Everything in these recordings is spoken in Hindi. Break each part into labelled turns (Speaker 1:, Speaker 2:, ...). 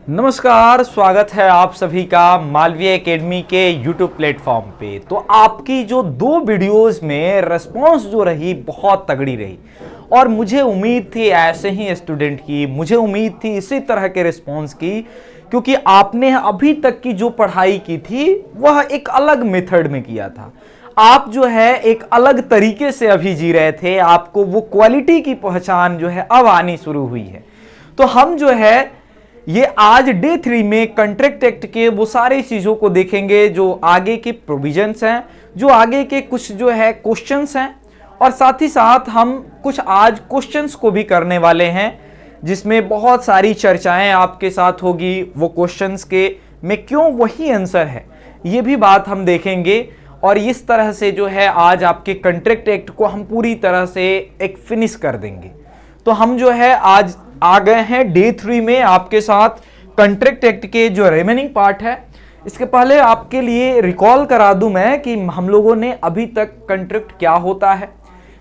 Speaker 1: नमस्कार, स्वागत है आप सभी का मालवीय एकेडमी के YouTube प्लेटफॉर्म पे। तो आपकी जो 2 वीडियोस में रिस्पॉन्स जो रही बहुत तगड़ी रही और मुझे उम्मीद थी ऐसे ही स्टूडेंट की, मुझे उम्मीद थी इसी तरह के रिस्पॉन्स की, क्योंकि आपने अभी तक की जो पढ़ाई की थी वह एक अलग मेथड में किया था। आप जो है एक अलग तरीके से अभी जी रहे थे, आपको वो क्वालिटी की पहचान जो है अब आनी शुरू हुई है। तो हम जो है ये आज डे 3 में कॉन्ट्रैक्ट एक्ट के वो सारी चीज़ों को देखेंगे जो आगे के प्रोविजंस हैं, जो आगे के कुछ जो है क्वेश्चंस हैं, और साथ ही साथ हम कुछ आज क्वेश्चंस को भी करने वाले हैं जिसमें बहुत सारी चर्चाएं आपके साथ होगी। वो क्वेश्चंस के में क्यों वही आंसर है ये भी बात हम देखेंगे, और इस तरह से जो है आज आपके कॉन्ट्रैक्ट एक्ट को हम पूरी तरह से एक फिनिश कर देंगे। तो हम जो है आज आ गए हैं डे 3 में आपके साथ कॉन्ट्रैक्ट एक्ट के जो रिमेनिंग पार्ट है। इसके पहले आपके लिए रिकॉल करा दूं मैं कि हम लोगों ने अभी तक कॉन्ट्रैक्ट क्या होता है,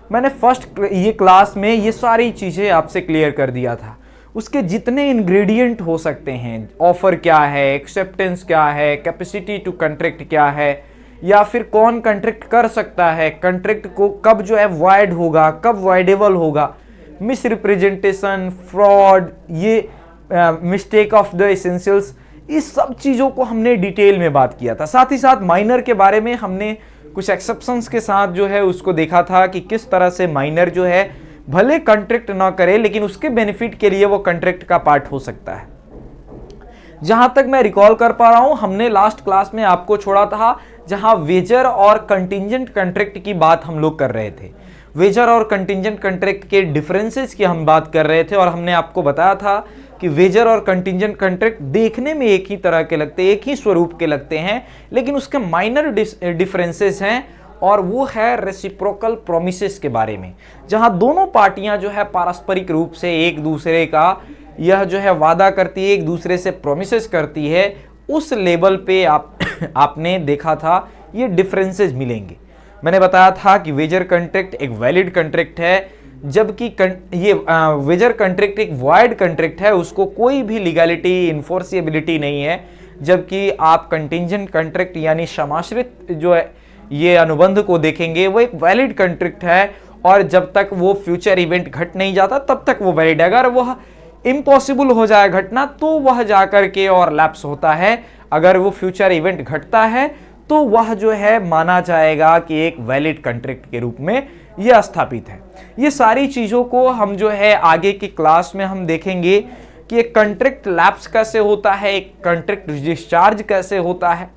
Speaker 1: मैंने फर्स्ट ये क्लास में ये सारी चीज़ें आपसे क्लियर कर दिया था। उसके जितने इंग्रेडिएंट हो सकते हैं, ऑफर क्या है, एक्सेप्टेंस क्या है, कैपेसिटी टू कॉन्ट्रैक्ट क्या है, या फिर कौन कॉन्ट्रैक्ट कर सकता है, कॉन्ट्रैक्ट को कब जो है वॉइड होगा, कब वॉइडेबल होगा, मिस रिप्रेजेंटेशन, फ्रॉड, ये मिस्टेक ऑफ द एसेंशियल्स, इस सब चीज़ों को हमने डिटेल में बात किया था। साथ ही साथ माइनर के बारे में हमने कुछ एक्सेप्शंस के साथ जो है उसको देखा था कि किस तरह से माइनर जो है भले कॉन्ट्रैक्ट ना करे लेकिन उसके बेनिफिट के लिए वो कॉन्ट्रैक्ट का पार्ट हो सकता है। जहां तक मैं रिकॉल कर पा रहा हूं, हमने लास्ट क्लास में आपको छोड़ा था जहां वेजर और कंटिंजेंट कॉन्ट्रैक्ट की बात हम लोग कर रहे थे। वेजर और कंटिंजेंट कॉन्ट्रैक्ट के डिफरेंसेस की हम बात कर रहे थे, और हमने आपको बताया था कि वेजर और कंटिंजेंट कॉन्ट्रैक्ट देखने में एक ही तरह के लगते हैं, एक ही स्वरूप के लगते हैं, लेकिन उसके माइनर डिफरेंसेस हैं, और वो है रेसिप्रोकल प्रोमिसेस के बारे में, जहां दोनों पार्टियां जो है पारस्परिक रूप से एक दूसरे का यह जो है वादा करती है, एक दूसरे से प्रोमिसेस करती है। उस लेवल पे आपने देखा था ये डिफरेंसेस मिलेंगे। मैंने बताया था कि वेजर कॉन्ट्रैक्ट एक वैलिड कॉन्ट्रैक्ट है, जबकि ये वेजर कॉन्ट्रैक्ट एक वॉइड कॉन्ट्रैक्ट है, उसको कोई भी लीगैलिटी, इन्फोर्सिबिलिटी नहीं है। जबकि आप कंटिंजेंट कॉन्ट्रैक्ट यानी समाश्रित जो है ये अनुबंध को देखेंगे, वो एक वैलिड कॉन्ट्रैक्ट है, और जब तक वो फ्यूचर इवेंट घट नहीं जाता तब तक वो वैलिड है। अगर वह इम्पॉसिबल हो जाए घटना तो वह जाकर के और लैप्स होता है। अगर वो फ्यूचर इवेंट घटता है तो वह जो है माना जाएगा कि एक वैलिड कॉन्ट्रैक्ट के रूप में यह स्थापित है। ये सारी चीज़ों को हम जो है आगे की क्लास में हम देखेंगे कि एक कॉन्ट्रैक्ट लैप्स कैसे होता है, एक कॉन्ट्रैक्ट डिस्चार्ज कैसे होता है,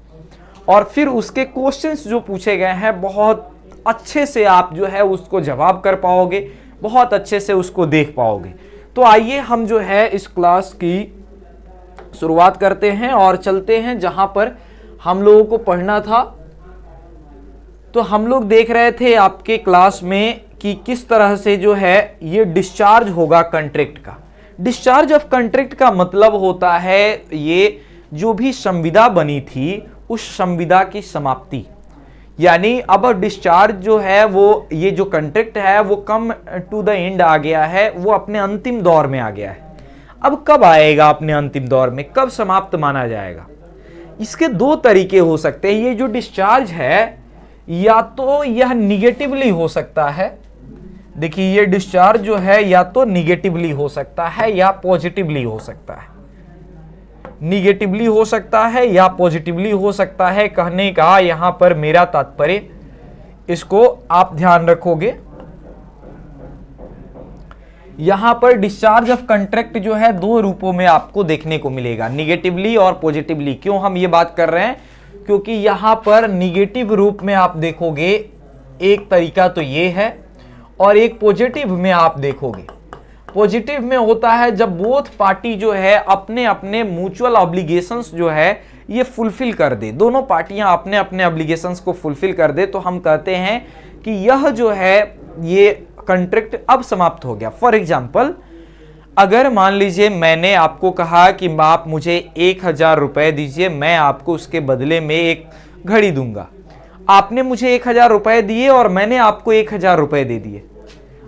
Speaker 1: और फिर उसके क्वेश्चंस जो पूछे गए हैं बहुत अच्छे से आप जो है उसको जवाब कर पाओगे, बहुत अच्छे से उसको देख पाओगे। तो आइए हम जो है इस क्लास की शुरुआत करते हैं और चलते हैं जहां पर हम लोगों को पढ़ना था। तो हम लोग देख रहे थे आपके क्लास में कि किस तरह से जो है ये डिस्चार्ज होगा कॉन्ट्रैक्ट का। डिस्चार्ज ऑफ कॉन्ट्रैक्ट का मतलब होता है ये जो भी संविदा बनी थी उस संविदा की समाप्ति, यानी अब डिस्चार्ज जो है वो ये जो कॉन्ट्रैक्ट है वो कम टू द एंड आ गया है, वो अपने अंतिम दौर में आ गया है। अब कब आएगा अपने अंतिम दौर में, कब समाप्त माना जाएगा? इसके 2 तरीके हो सकते हैं। ये जो डिस्चार्ज है या तो यह निगेटिवली हो सकता है, देखिए ये डिस्चार्ज जो है या तो निगेटिवली हो सकता है या पॉजिटिवली हो सकता है। निगेटिवली हो सकता है या पॉजिटिवली हो सकता है, कहने का यहां पर मेरा तात्पर्य, इसको आप ध्यान रखोगे। यहां पर डिस्चार्ज ऑफ कॉन्ट्रैक्ट जो है 2 रूपों में आपको देखने को मिलेगा, निगेटिवली और पॉजिटिवली। क्यों हम ये बात कर रहे हैं? क्योंकि यहां पर निगेटिव रूप में आप देखोगे एक तरीका तो ये है, और एक पॉजिटिव में आप देखोगे। पॉजिटिव में होता है जब बोथ पार्टी जो है अपने अपने म्यूचुअल ऑब्लिगेशंस जो है ये फुलफिल कर दे, दोनों पार्टियां अपने अपने ऑब्लिगेशंस को फुलफिल कर दे, तो हम कहते हैं कि यह जो है ये कॉन्ट्रैक्ट अब समाप्त हो गया। फॉर एग्जाम्पल, अगर मान लीजिए मैंने आपको कहा कि आप मुझे 1000 रुपए दीजिए, मैं आपको उसके बदले में एक घड़ी दूंगा। आपने मुझे 1000 रुपए दिए और मैंने आपको 1000 रुपए दे दिए।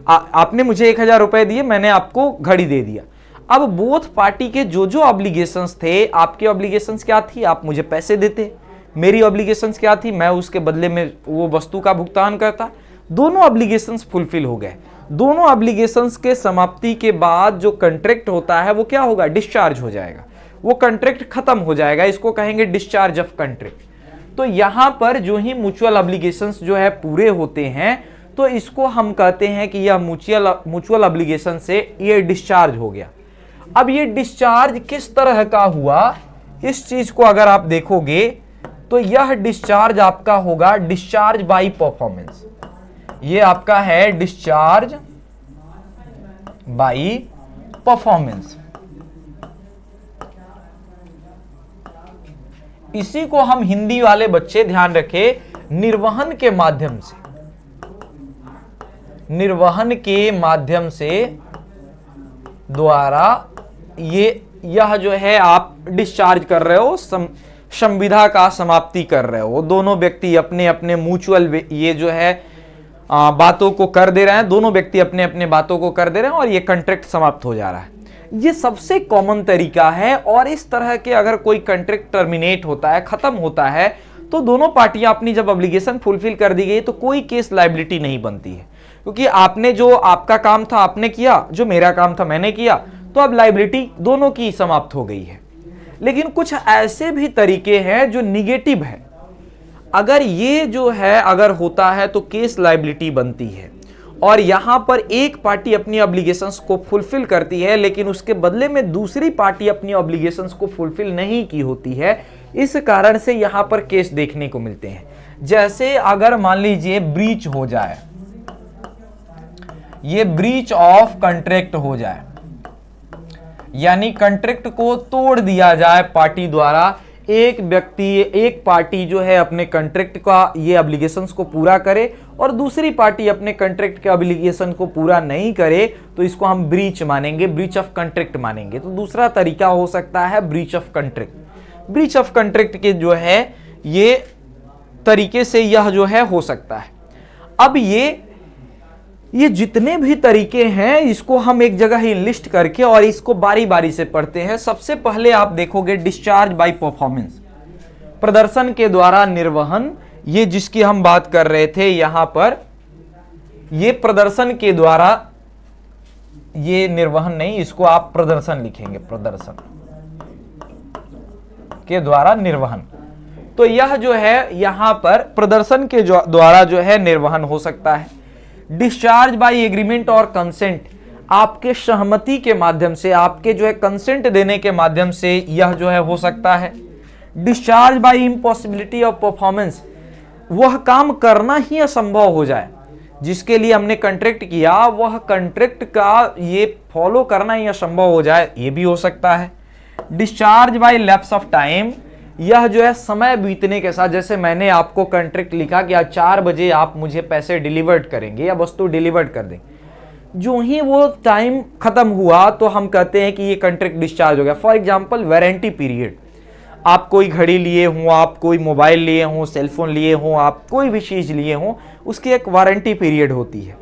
Speaker 1: आपने मुझे 1000 रुपए दिए, मैंने आपको घड़ी दे दिया। अब बोथ पार्टी के जो जो ऑब्लिगेशंस थे, आपके ऑब्लिगेशंस क्या थी, आप मुझे पैसे देते, मेरी ऑब्लिगेशंस क्या थी, मैं उसके बदले में वो वस्तु का भुगतान करता। दोनों ऑब्लिगेशंस फुलफिल हो गए। दोनों ऑब्लिगेशंस के समाप्ति के बाद जो कॉन्ट्रैक्ट होता है वो क्या होगा, डिस्चार्ज हो जाएगा, वो कॉन्ट्रैक्ट खत्म हो जाएगा, इसको कहेंगे डिस्चार्ज ऑफ कॉन्ट्रैक्ट। तो यहां पर जो ही म्यूचुअल ऑब्लिगेशंस जो है पूरे होते हैं तो इसको हम कहते हैं कि यह म्यूचुअल ऑब्लिगेशन से ये डिस्चार्ज हो गया। अब ये डिस्चार्ज किस तरह का हुआ, इस चीज को अगर आप देखोगे तो यह डिस्चार्ज आपका होगा डिस्चार्ज बाय परफॉर्मेंस। ये आपका है डिस्चार्ज बाय परफॉर्मेंस। इसी को हम हिंदी वाले बच्चे ध्यान रखें, निर्वहन के माध्यम से, निर्वहन के माध्यम से द्वारा यह जो है आप डिस्चार्ज कर रहे हो, संविदा का समाप्ति कर रहे हो। दोनों व्यक्ति अपने अपने म्यूचुअल ये जो है बातों को कर दे रहे हैं, दोनों व्यक्ति अपने अपने बातों को कर दे रहे हैं और ये कॉन्ट्रैक्ट समाप्त हो जा रहा है। ये सबसे कॉमन तरीका है। और इस तरह के अगर कोई कॉन्ट्रैक्ट टर्मिनेट होता है, खत्म होता है, तो दोनों पार्टियां अपनी जब ऑब्लिगेशन फुलफिल कर दी गई तो कोई केस लायबिलिटी नहीं बनती है, क्योंकि आपने जो आपका काम था आपने किया, जो मेरा काम था मैंने किया, तो अब लायबिलिटी दोनों की समाप्त हो गई है। लेकिन कुछ ऐसे भी तरीके हैं जो निगेटिव है, अगर ये जो है अगर होता है तो केस लायबिलिटी बनती है। और यहां पर एक पार्टी अपनी ऑब्लिगेशंस को फुलफिल करती है लेकिन उसके बदले में दूसरी पार्टी अपनी ऑब्लिगेशंस को फुलफिल नहीं की होती है, इस कारण से यहां पर केस देखने को मिलते हैं। जैसे अगर मान लीजिए ब्रीच हो जाए, ये ब्रीच ऑफ कॉन्ट्रैक्ट हो जाए, यानी कॉन्ट्रैक्ट को तोड़ दिया जाए पार्टी द्वारा, एक पार्टी जो है अपने कॉन्ट्रैक्ट का ये ऑब्लिगेशंस को पूरा करे और दूसरी पार्टी अपने कॉन्ट्रैक्ट के ऑब्लिगेशन को पूरा नहीं करे, तो इसको हम ब्रीच मानेंगे, ब्रीच ऑफ कॉन्ट्रैक्ट मानेंगे। तो दूसरा तरीका हो सकता है breach of contract. Breach of contract के जो है ये तरीके से यह जो है हो सकता है। अब ये जितने भी तरीके हैं इसको हम एक जगह ही लिस्ट करके और इसको बारी बारी से पढ़ते हैं। सबसे पहले आप देखोगे डिस्चार्ज बाय परफॉर्मेंस, प्रदर्शन के द्वारा निर्वहन, ये जिसकी हम बात कर रहे थे यहां पर, ये प्रदर्शन के द्वारा, ये निर्वहन नहीं, इसको आप प्रदर्शन लिखेंगे, प्रदर्शन के द्वारा निर्वहन। तो यह जो है यहां पर प्रदर्शन के द्वारा जो है निर्वहन हो सकता है। डिस्चार्ज बाय एग्रीमेंट और कंसेंट, आपके सहमति के माध्यम से, आपके जो है कंसेंट देने के माध्यम से यह जो है हो सकता है। Discharge by impossibility of performance, वह काम करना ही असंभव हो जाए जिसके लिए हमने कॉन्ट्रैक्ट किया, वह कॉन्ट्रैक्ट का ये फॉलो करना ही असंभव हो जाए, ये भी हो सकता है। Discharge by lapse of time, यह जो है समय बीतने के साथ, जैसे मैंने आपको कॉन्ट्रैक्ट लिखा कि आज 4 बजे आप मुझे पैसे डिलीवर्ड करेंगे या वस्तु डिलीवर्ड कर देंगे, जो ही वो टाइम खत्म हुआ तो हम कहते हैं कि ये कॉन्ट्रैक्ट डिस्चार्ज हो गया। फॉर एग्जांपल वारंटी पीरियड, आप कोई घड़ी लिए हो, आप कोई मोबाइल लिए हो, सेलफोन लिए हो, आप कोई भी चीज लिए हो, उसकी एक वारंटी पीरियड होती है।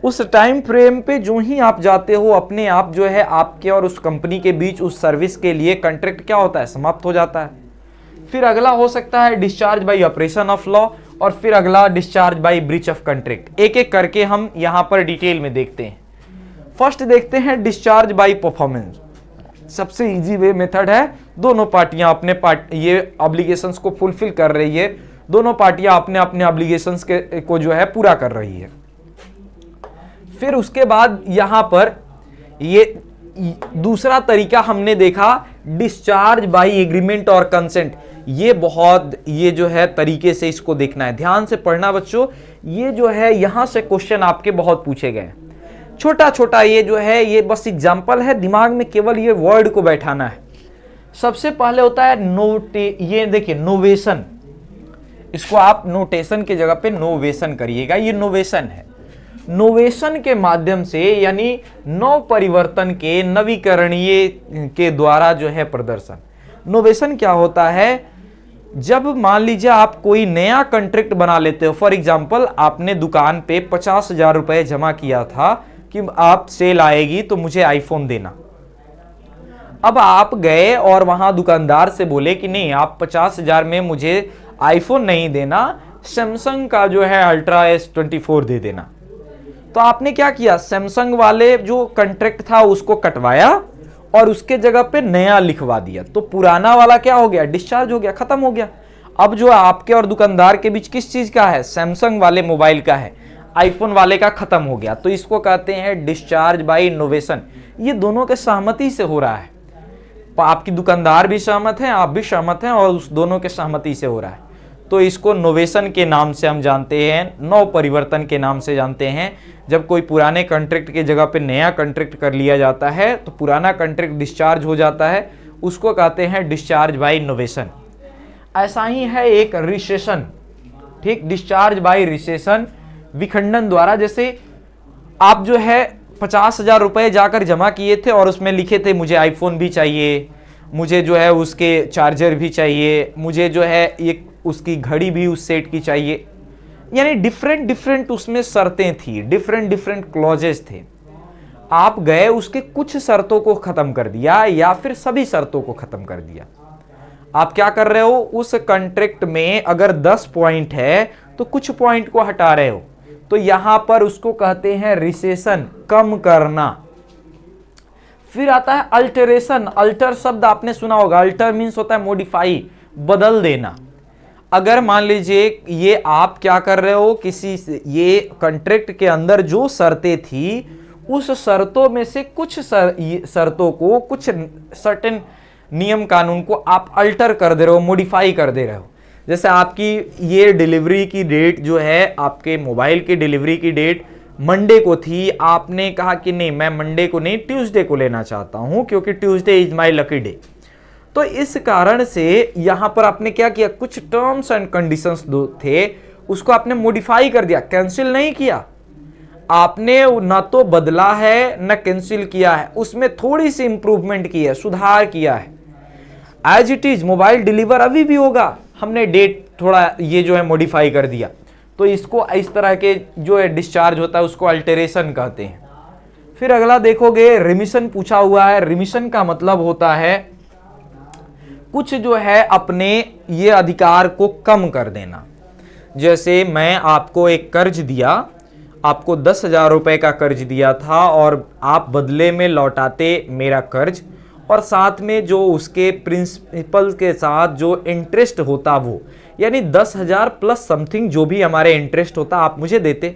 Speaker 1: उस टाइम फ्रेम पे जो ही आप जाते हो, अपने आप जो है आपके और उस कंपनी के बीच उस सर्विस के लिए कॉन्ट्रैक्ट क्या होता है, समाप्त हो जाता है। फिर अगला हो सकता है discharge by operation of law, और फिर अगला discharge by breach of contract. एक एक करके हम यहां पर डिटेल में देखते हैं। फर्स्ट देखते हैं डिस्चार्ज बाय परफॉर्मेंस। सबसे इजी वे मेथड है, दोनों पार्टियां अपने ये ऑब्लिगेशंस को फुलफिल कर रही है, दोनों पार्टियां अपने अपने ऑब्लिगेशंस को जो है पूरा कर रही है। फिर उसके बाद यहां पर ये दूसरा तरीका हमने देखा डिस्चार्ज बाय एग्रीमेंट और कंसेंट। ये जो है तरीके से इसको देखना है, ध्यान से पढ़ना बच्चों। ये जो है यहां से क्वेश्चन आपके बहुत पूछे गए, छोटा छोटा ये जो है ये बस एग्जांपल है, दिमाग में केवल ये वर्ड को बैठाना है। सबसे पहले होता है ये देखिए नोवेशन, इसको आप नोटेशन की जगह पे नोवेशन करिएगा, ये नोवेशन है। नोवेशन के माध्यम से यानी नव परिवर्तन के, नवीकरणीय के द्वारा जो है प्रदर्शन। नोवेशन क्या होता है, जब मान लीजिए आप कोई नया कॉन्ट्रैक्ट बना लेते हो। फॉर एग्जांपल आपने दुकान पे 50,000 रुपए जमा किया था कि आप सेल आएगी तो मुझे आईफोन देना, अब आप गए और वहां दुकानदार से बोले कि नहीं, आप 50,000 में मुझे आईफोन नहीं देना, सैमसंग का जो है अल्ट्रा S24 दे देना। तो आपने क्या किया, सैमसंग वाले जो कॉन्ट्रैक्ट था उसको कटवाया और उसके जगह पे नया लिखवा दिया। तो पुराना वाला क्या हो गया, डिस्चार्ज हो गया, खत्म हो गया। अब जो आपके और दुकानदार के बीच किस चीज का है, सैमसंग वाले मोबाइल का है, आईफोन वाले का खत्म हो गया। तो इसको कहते हैं डिस्चार्ज बाय इनोवेशन। ये दोनों के सहमति से हो रहा है, आपकी दुकानदार भी सहमत है, आप भी सहमत हैं, और उस दोनों के सहमति से हो रहा है। तो इसको नोवेशन के नाम से हम जानते हैं, नव परिवर्तन के नाम से जानते हैं। जब कोई पुराने कॉन्ट्रैक्ट के जगह पे नया कॉन्ट्रैक्ट कर लिया जाता है तो पुराना कॉन्ट्रैक्ट डिस्चार्ज हो जाता है, उसको कहते हैं डिस्चार्ज बाय इनोवेशन। ऐसा ही है एक रिसेशन, ठीक, डिस्चार्ज बाय रिसेशन, विखंडन द्वारा। जैसे आप जो है 50,000 रुपए जाकर जमा किए थे और उसमें लिखे थे मुझे आईफोन भी चाहिए, मुझे जो है उसके चार्जर भी चाहिए, मुझे जो है एक उसकी घड़ी भी उस सेट की चाहिए, यानी डिफरेंट डिफरेंट उसमें शर्तें थी, डिफरेंट डिफरेंट क्लॉजेस थे। आप गए उसके कुछ शर्तों को खत्म कर दिया या फिर सभी शर्तों को खत्म कर दिया। आप क्या कर रहे हो, उस कॉन्ट्रैक्ट में अगर 10 पॉइंट है तो कुछ पॉइंट को हटा रहे हो, तो यहां पर उसको कहते हैं रिसेशन, कम करना। फिर आता है अल्टरेशन। अल्टर शब्द आपने सुना होगा, अल्टर मीन्स होता है मॉडिफाई, बदल देना। अगर मान लीजिए ये आप क्या कर रहे हो, किसी ये कॉन्ट्रैक्ट के अंदर जो शर्तें थी उस शर्तों में से कुछ शर्तों को, कुछ सर्टेन नियम कानून को आप अल्टर कर दे रहे हो, मॉडिफाई कर दे रहे हो। जैसे आपकी ये डिलीवरी की डेट जो है, आपके मोबाइल की डिलीवरी की डेट मंडे को थी, आपने कहा कि नहीं, मैं मंडे को नहीं, ट्यूसडे को लेना चाहता हूं क्योंकि Tuesday is my lucky day. तो इस कारण से यहां पर आपने क्या किया, कुछ टर्म्स एंड कंडीशंस दो थे उसको आपने मॉडिफाई कर दिया, कैंसिल नहीं किया। आपने ना तो बदला है ना कैंसिल किया है, उसमें थोड़ी सी इंप्रूवमेंट की है, सुधार किया है। As it is mobile deliver अभी भी होगा, हमने डेट थोड़ा ये जो है मॉडिफाई कर दिया। तो इसको इस तरह के जो है डिस्चार्ज होता है उसको अल्टरेशन कहते हैं। फिर अगला देखोगे, रिमिशन पूछा हुआ है। रिमिशन का मतलब होता है कुछ जो है अपने ये अधिकार को कम कर देना। जैसे मैं आपको एक कर्ज दिया, आपको 10,000 रुपए का कर्ज दिया था और आप बदले में लौटाते मेरा कर्ज, और साथ में जो उसके प्रिंसिपल के साथ जो इंटरेस्ट होता वो, यानी 10,000 प्लस समथिंग जो भी हमारे इंटरेस्ट होता आप मुझे देते।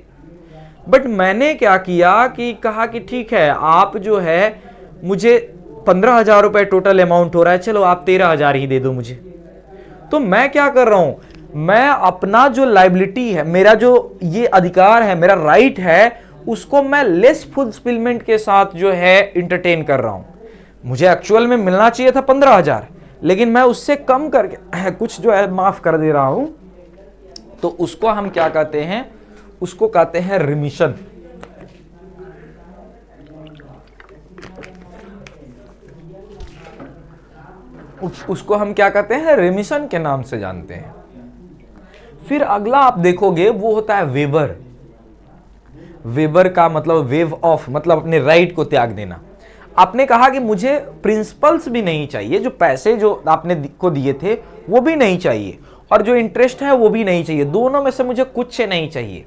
Speaker 1: बट मैंने क्या किया कि कहा कि ठीक है, आप जो है मुझे 15,000 रुपए टोटल अमाउंट हो रहा है, चलो आप 13,000 ही दे दो मुझे। तो मैं क्या कर रहा हूं, मैं अपना जो लायबिलिटी है, मेरा जो ये अधिकार है, मेरा राइट है, उसको मैं लेस फुलफिलमेंट के साथ जो है इंटरटेन कर रहा हूं। मुझे एक्चुअल में मिलना चाहिए था 15,000, लेकिन मैं उससे कम करके कुछ जो है माफ कर दे रहा हूं। तो उसको हम क्या कहते हैं, उसको कहते हैं रिमिशन। उसको हम क्या कहते हैं, रिमिशन के नाम से जानते हैं। फिर अगला आप देखोगे वो होता है वेवर। वेवर का मतलब वेव ऑफ, मतलब अपने राइट को त्याग देना। आपने कहा कि मुझे प्रिंसिपल्स भी नहीं चाहिए, जो पैसे जो आपने को दिए थे वो भी नहीं चाहिए, और जो इंटरेस्ट है वो भी नहीं चाहिए, दोनों में से मुझे कुछ नहीं चाहिए।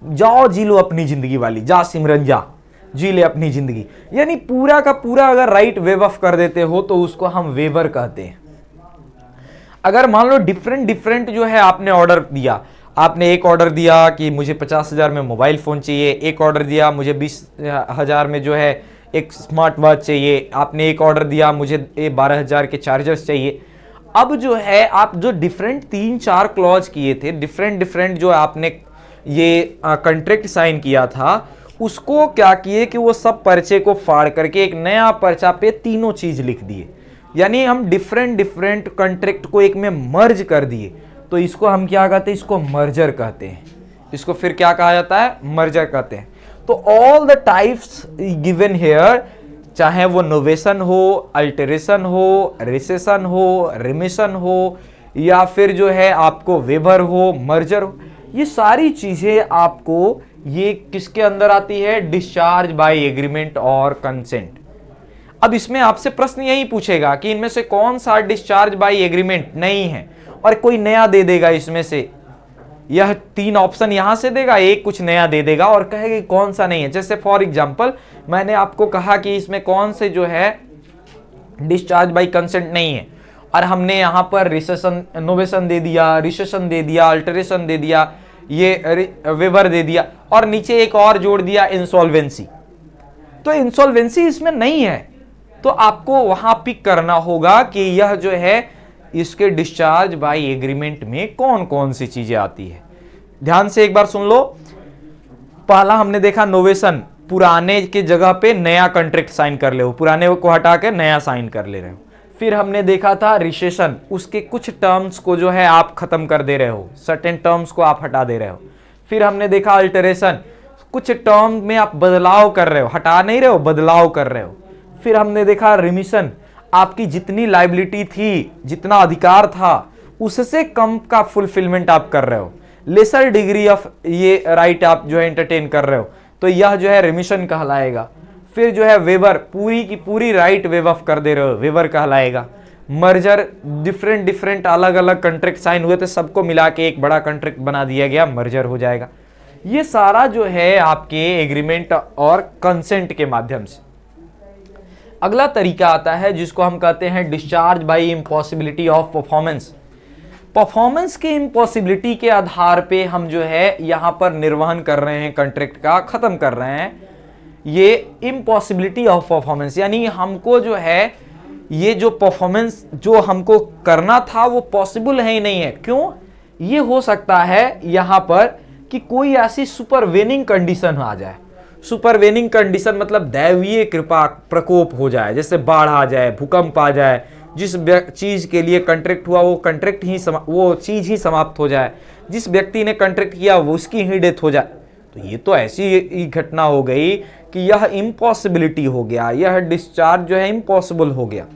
Speaker 1: जाओ जी लो अपनी जिंदगी वाली, जा सिमरन जा, जी ले अपनी जिंदगी। यानी पूरा का पूरा अगर राइट वेव ऑफ कर देते हो तो उसको हम वेवर कहते हैं। अगर मान लो डिफरेंट डिफरेंट जो है आपने ऑर्डर दिया, आपने एक ऑर्डर दिया कि मुझे 50,000 में मोबाइल फोन चाहिए, एक ऑर्डर दिया मुझे 20,000 में जो है एक स्मार्ट वॉच चाहिए, आपने एक ऑर्डर दिया मुझे 12,000 के चार्जर्स चाहिए। अब जो है आप जो डिफरेंट 3-4 क्लॉज किए थे, डिफरेंट डिफरेंट जो आपने ये कॉन्ट्रैक्ट साइन किया था, उसको क्या किए कि वो सब पर्चे को फाड़ करके एक नया पर्चा पे तीनों चीज लिख दिए। यानी हम डिफरेंट डिफरेंट कॉन्ट्रैक्ट को एक में मर्ज कर दिए। तो इसको हम क्या कहते हैं, इसको मर्जर कहते हैं। इसको फिर क्या कहा जाता है, मर्जर कहते हैं। तो all the types given here, चाहे वो नोवेशन हो, अल्टरेशन हो, रिसेशन हो, रिमिशन हो, या फिर जो है आपको वेवर हो, मर्जर हो, ये सारी चीजें आपको ये किसके अंदर आती है, डिस्चार्ज बाय एग्रीमेंट और कंसेंट। अब इसमें आपसे प्रश्न यही पूछेगा कि इनमें से कौन सा डिस्चार्ज बाय एग्रीमेंट नहीं है, और कोई नया दे देगा इसमें से, यह 3 ऑप्शन यहां से देगा, एक कुछ नया दे देगा और कहेगा कौन सा नहीं है। जैसे फॉर एग्जांपल मैंने आपको कहा कि इसमें कौन से जो है डिस्चार्ज बाय कंसेंट नहीं है, और हमने यहां पर रिसेशन नोवेशन दे दिया, रिसेशन दे दिया, अल्टरेशन दे दिया, ये वेवर दे दिया, और नीचे एक और जोड़ दिया इंसॉल्वेंसी। तो इंसॉल्वेंसी इसमें नहीं है, तो आपको वहां पिक करना होगा कि यह जो है इसके डिस्चार्ज बाय एग्रीमेंट में कौन कौन सी चीजें आती है। ध्यान से एक बार सुन लो। पहला हमने देखा नोवेशन, पुराने के जगह पे नया कॉन्ट्रैक्ट साइन कर ले हो, पुराने को हटा के नया साइन कर ले रहे हो। फिर हमने देखा था रिसेशन, उसके कुछ टर्म्स को जो है आप खत्म कर दे रहे हो, सर्टेन टर्म्स को आप हटा दे रहे हो। फिर हमने देखा अल्टरेशन, कुछ टर्म में आप बदलाव कर रहे हो, हटा नहीं रहे हो, बदलाव कर रहे हो। फिर हमने देखा रिमिशन, आपकी जितनी लाइबिलिटी थी, जितना अधिकार था, उससे कम का फुलफिलमेंट आप कर रहे हो, लेसर डिग्री ऑफ ये राइट आप जो है एंटरटेन कर रहे हो, तो यह जो है रिमिशन कहलाएगा। फिर जो है वेवर, पूरी की पूरी राइट वेव ऑफ कर दे रहे हो, वेवर कहलाएगा। मर्जर, डिफरेंट अलग अलग कॉन्ट्रैक्ट साइन हुए थे, सबको मिला के एक बड़ा कॉन्ट्रैक्ट बना दिया गया, मर्जर हो जाएगा। ये सारा जो है आपके एग्रीमेंट और कंसेंट के माध्यम से। अगला तरीका आता है जिसको हम कहते हैं discharge by impossibility of performance. Performance की इम्पॉसिबिलिटी के आधार पे हम जो है यहां पर निर्वहन कर रहे हैं, कॉन्ट्रैक्ट का खत्म कर रहे हैं। ये इम्पॉसिबिलिटी ऑफ परफॉर्मेंस, यानी हमको जो है ये जो परफॉर्मेंस जो हमको करना था वो पॉसिबल है ही नहीं है। क्यों? ये हो सकता है यहां पर कि कोई ऐसी सुपरवेनिंग कंडीशन आ जाए। सुपरवेनिंग कंडीशन मतलब दैवीय कृपा प्रकोप हो जाए, जैसे बाढ़ आ जाए, भूकंप आ जाए, जिस चीज के लिए कॉन्ट्रैक्ट हुआ वो कॉन्ट्रैक्ट ही वो चीज ही समाप्त हो जाए, जिस व्यक्ति ने कॉन्ट्रैक्ट किया वो उसकी ही डेथ हो जाए। तो ये तो ऐसी घटना हो गई कि यह इम्पॉसिबिलिटी हो गया, यह डिस्चार्ज जो है इम्पॉसिबल हो गया।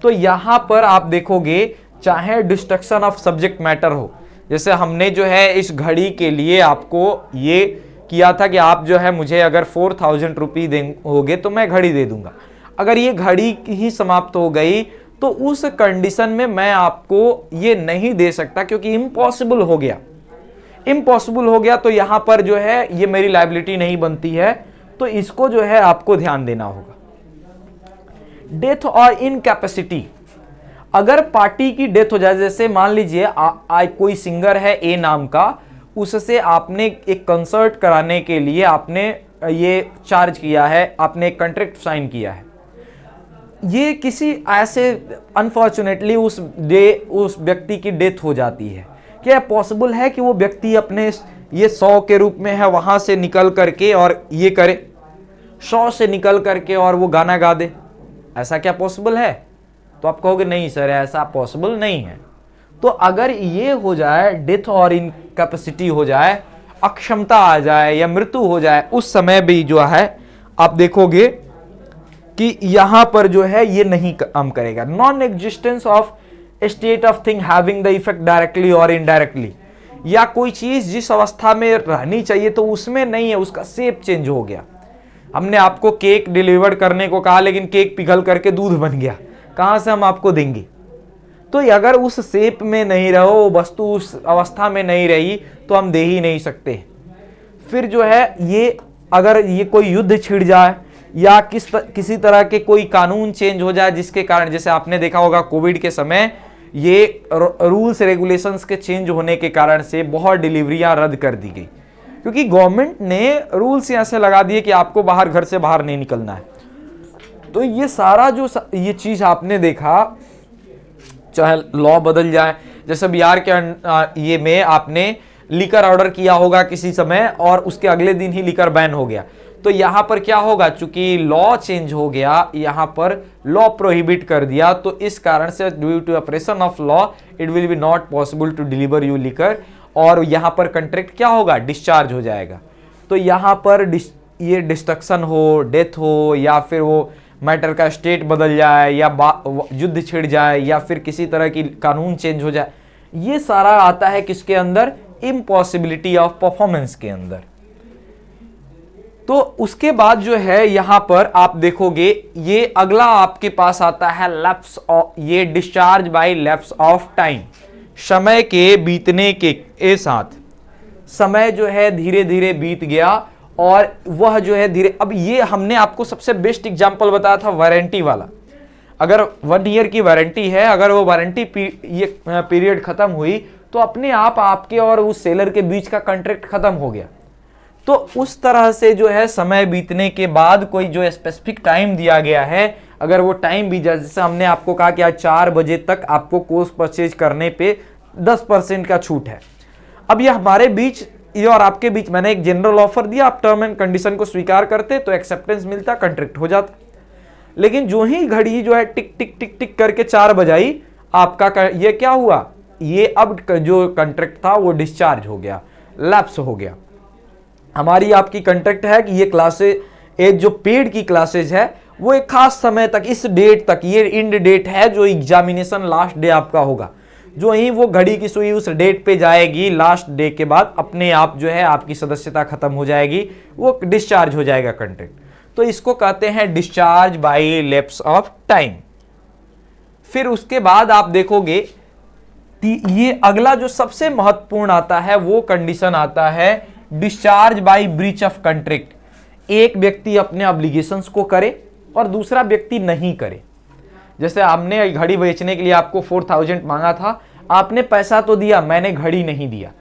Speaker 1: तो यहां पर आप देखोगे चाहे डिस्ट्रक्शन ऑफ सब्जेक्ट मैटर हो, जैसे हमने जो है इस घड़ी के लिए आपको ये किया था कि आप जो है मुझे अगर 4000 रुपये दोगे तो मैं घड़ी दे दूंगा। अगर ये घड़ी ही समाप्त हो गई तो उस कंडीशन में मैं आपको ये नहीं दे सकता, क्योंकि इम्पॉसिबल हो गया। इम्पॉसिबल हो गया तो यहां पर जो है ये मेरी लायबिलिटी नहीं बनती है, तो इसको जो है आपको ध्यान देना होगा। डेथ और इनकैपेसिटी, अगर पार्टी की डेथ हो जाए, जैसे मान लीजिए कोई सिंगर है ए नाम का, उससे आपने एक कंसर्ट कराने के लिए आपने ये चार्ज किया है, आपने एक कॉन्ट्रैक्ट साइन किया है। ये किसी ऐसे अनफॉर्चुनेटली उस व्यक्ति की डेथ हो जाती है, क्या पॉसिबल है कि वो व्यक्ति अपने ये 100 के रूप में है वहां से निकल करके और ये करे, 100 से निकल करके और वो गाना गा दे? ऐसा क्या पॉसिबल है? तो आप कहोगे नहीं सर ऐसा पॉसिबल नहीं है। तो अगर ये हो जाए, डेथ और इनकैपेसिटी हो जाए, अक्षमता आ जाए या मृत्यु हो जाए, उस समय भी जो है आप देखोगे कि यहां पर जो है ये नहीं काम करेगा। Non existence of state of thing having the effect directly और इनडायरेक्टली, या कोई चीज जिस अवस्था में रहनी चाहिए तो उसमें नहीं है, उसका शेप चेंज हो गया। हमने आपको केक डिलीवर करने को कहा लेकिन केक पिघल करके दूध बन गया, कहां से हम आपको देंगे? तो अगर उस शेप में नहीं रहो, वस्तु उस अवस्था में नहीं रही तो हम दे ही नहीं सकते। फिर जो है ये अगर ये कोई युद्ध छिड़ जाए या किसी तरह के कोई कानून चेंज हो जाए जिसके कारण, जैसे आपने देखा होगा कोविड के समय ये रूल्स रेगुलेशंस के चेंज होने के कारण से बहुत डिलीवरियां रद्द कर दी गई, क्योंकि गवर्नमेंट ने रूल्स ऐसे लगा दिए कि आपको बाहर घर से बाहर नहीं निकलना है। तो ये सारा जो ये चीज आपने देखा, चाहे लॉ बदल जाए, जैसे बिहार के ये में आपने लिकर ऑर्डर किया होगा किसी समय और उसके अगले दिन ही लिकर बैन हो गया, तो यहां पर क्या होगा, चूंकि लॉ चेंज हो गया, यहां पर लॉ प्रोहिबिट कर दिया, तो इस कारण से due to operation of law it will be not possible to deliver you liquor, और यहां पर कॉन्ट्रैक्ट क्या होगा, डिस्चार्ज हो जाएगा। तो यहां पर ये डिस्ट्रक्शन हो, डेथ हो, या फिर वो मैटर का स्टेट बदल जाए, या युद्ध छिड़ जाए, या फिर किसी तरह की कानून चेंज हो जाए, ये सारा आता है किसके अंदर, इम्पॉसिबिलिटी ऑफ परफॉर्मेंस के अंदर। तो उसके बाद जो है यहां पर आप देखोगे ये अगला आपके पास आता है लैप्स ऑफ, ये discharge bye lapse of time, समय के बीतने के साथ समय जो है धीरे धीरे बीत गया और वह जो है धीरे, अब ये हमने आपको सबसे बेस्ट एग्जांपल बताया था वारंटी वाला। अगर 1 ईयर की वारंटी है, अगर वो वारंटी ये पीरियड खत्म हुई तो अपने आप आपके और उस सेलर के बीच का कॉन्ट्रैक्ट खत्म हो गया। तो उस तरह से जो है समय बीतने के बाद कोई जो स्पेसिफिक टाइम दिया गया है, अगर वो टाइम भी जैसे हमने आपको कहा कि आज 4 बजे तक आपको कोर्स परचेज करने पे 10% का छूट है। अब ये हमारे बीच, ये और आपके बीच मैंने एक जनरल ऑफर दिया, आप टर्म एंड कंडीशन को स्वीकार करते तो एक्सेप्टेंस मिलता, कॉन्ट्रैक्ट हो जाता। लेकिन जो ही घड़ी जो है टिक टिक टिक टिक करके 4 बजाई, आपका ये क्या हुआ, ये अब जो कॉन्ट्रैक्ट था वो डिस्चार्ज हो गया, लैप्स हो गया। हमारी आपकी कॉन्ट्रैक्ट है कि ये क्लासेज, एक जो पेड की क्लासेज है वो एक खास समय तक, इस डेट तक, ये इंड डेट है जो एग्जामिनेशन लास्ट डे आपका होगा। जो ही वो घड़ी की सुई उस डेट पे जाएगी, लास्ट डे के बाद अपने आप जो है आपकी सदस्यता खत्म हो जाएगी, वो डिस्चार्ज हो जाएगा कॉन्ट्रैक्ट। तो इसको कहते हैं discharge by lapse of time. फिर उसके बाद आप देखोगे ये अगला जो सबसे महत्वपूर्ण आता है वो कंडीशन आता है discharge by breach of contract. एक व्यक्ति अपने ऑब्लिगेशंस को करे और दूसरा व्यक्ति नहीं करे। जैसे हमने घड़ी बेचने के लिए आपको 4000 मांगा था, आपने पैसा तो दिया, मैंने घड़ी नहीं दिया,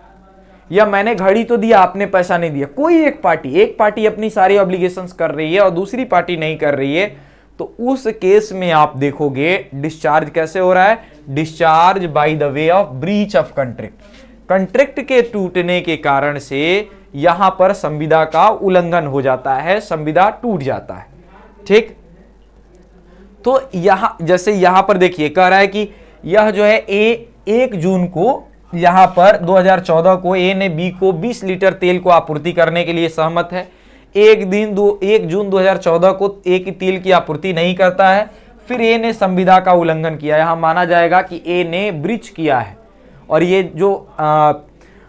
Speaker 1: या मैंने घड़ी तो दिया, आपने पैसा नहीं दिया। कोई एक पार्टी अपनी सारी ऑब्लिगेशंस कर रही है और दूसरी पार्टी नहीं कर रही है, तो उस केस में आप देखोगे डिस्चार्ज कैसे हो रहा है, discharge by the way of breach of contract. Contract के टूटने के कारण से यहां पर संविदा का उल्लंघन हो जाता है, संविदा टूट जाता है। ठीक, तो यहां जैसे यहां पर देखिए कह रहा है कि यह जो है 1 जून को, यहां पर 2014 को ए ने बी को 20 लीटर तेल को आपूर्ति करने के लिए सहमत है। 1 जून 2014 को ए की तेल की आपूर्ति नहीं करता है, फिर ए ने संविदा का उल्लंघन किया। यहां माना जाएगा कि ए ने ब्रीच किया है, और ये जो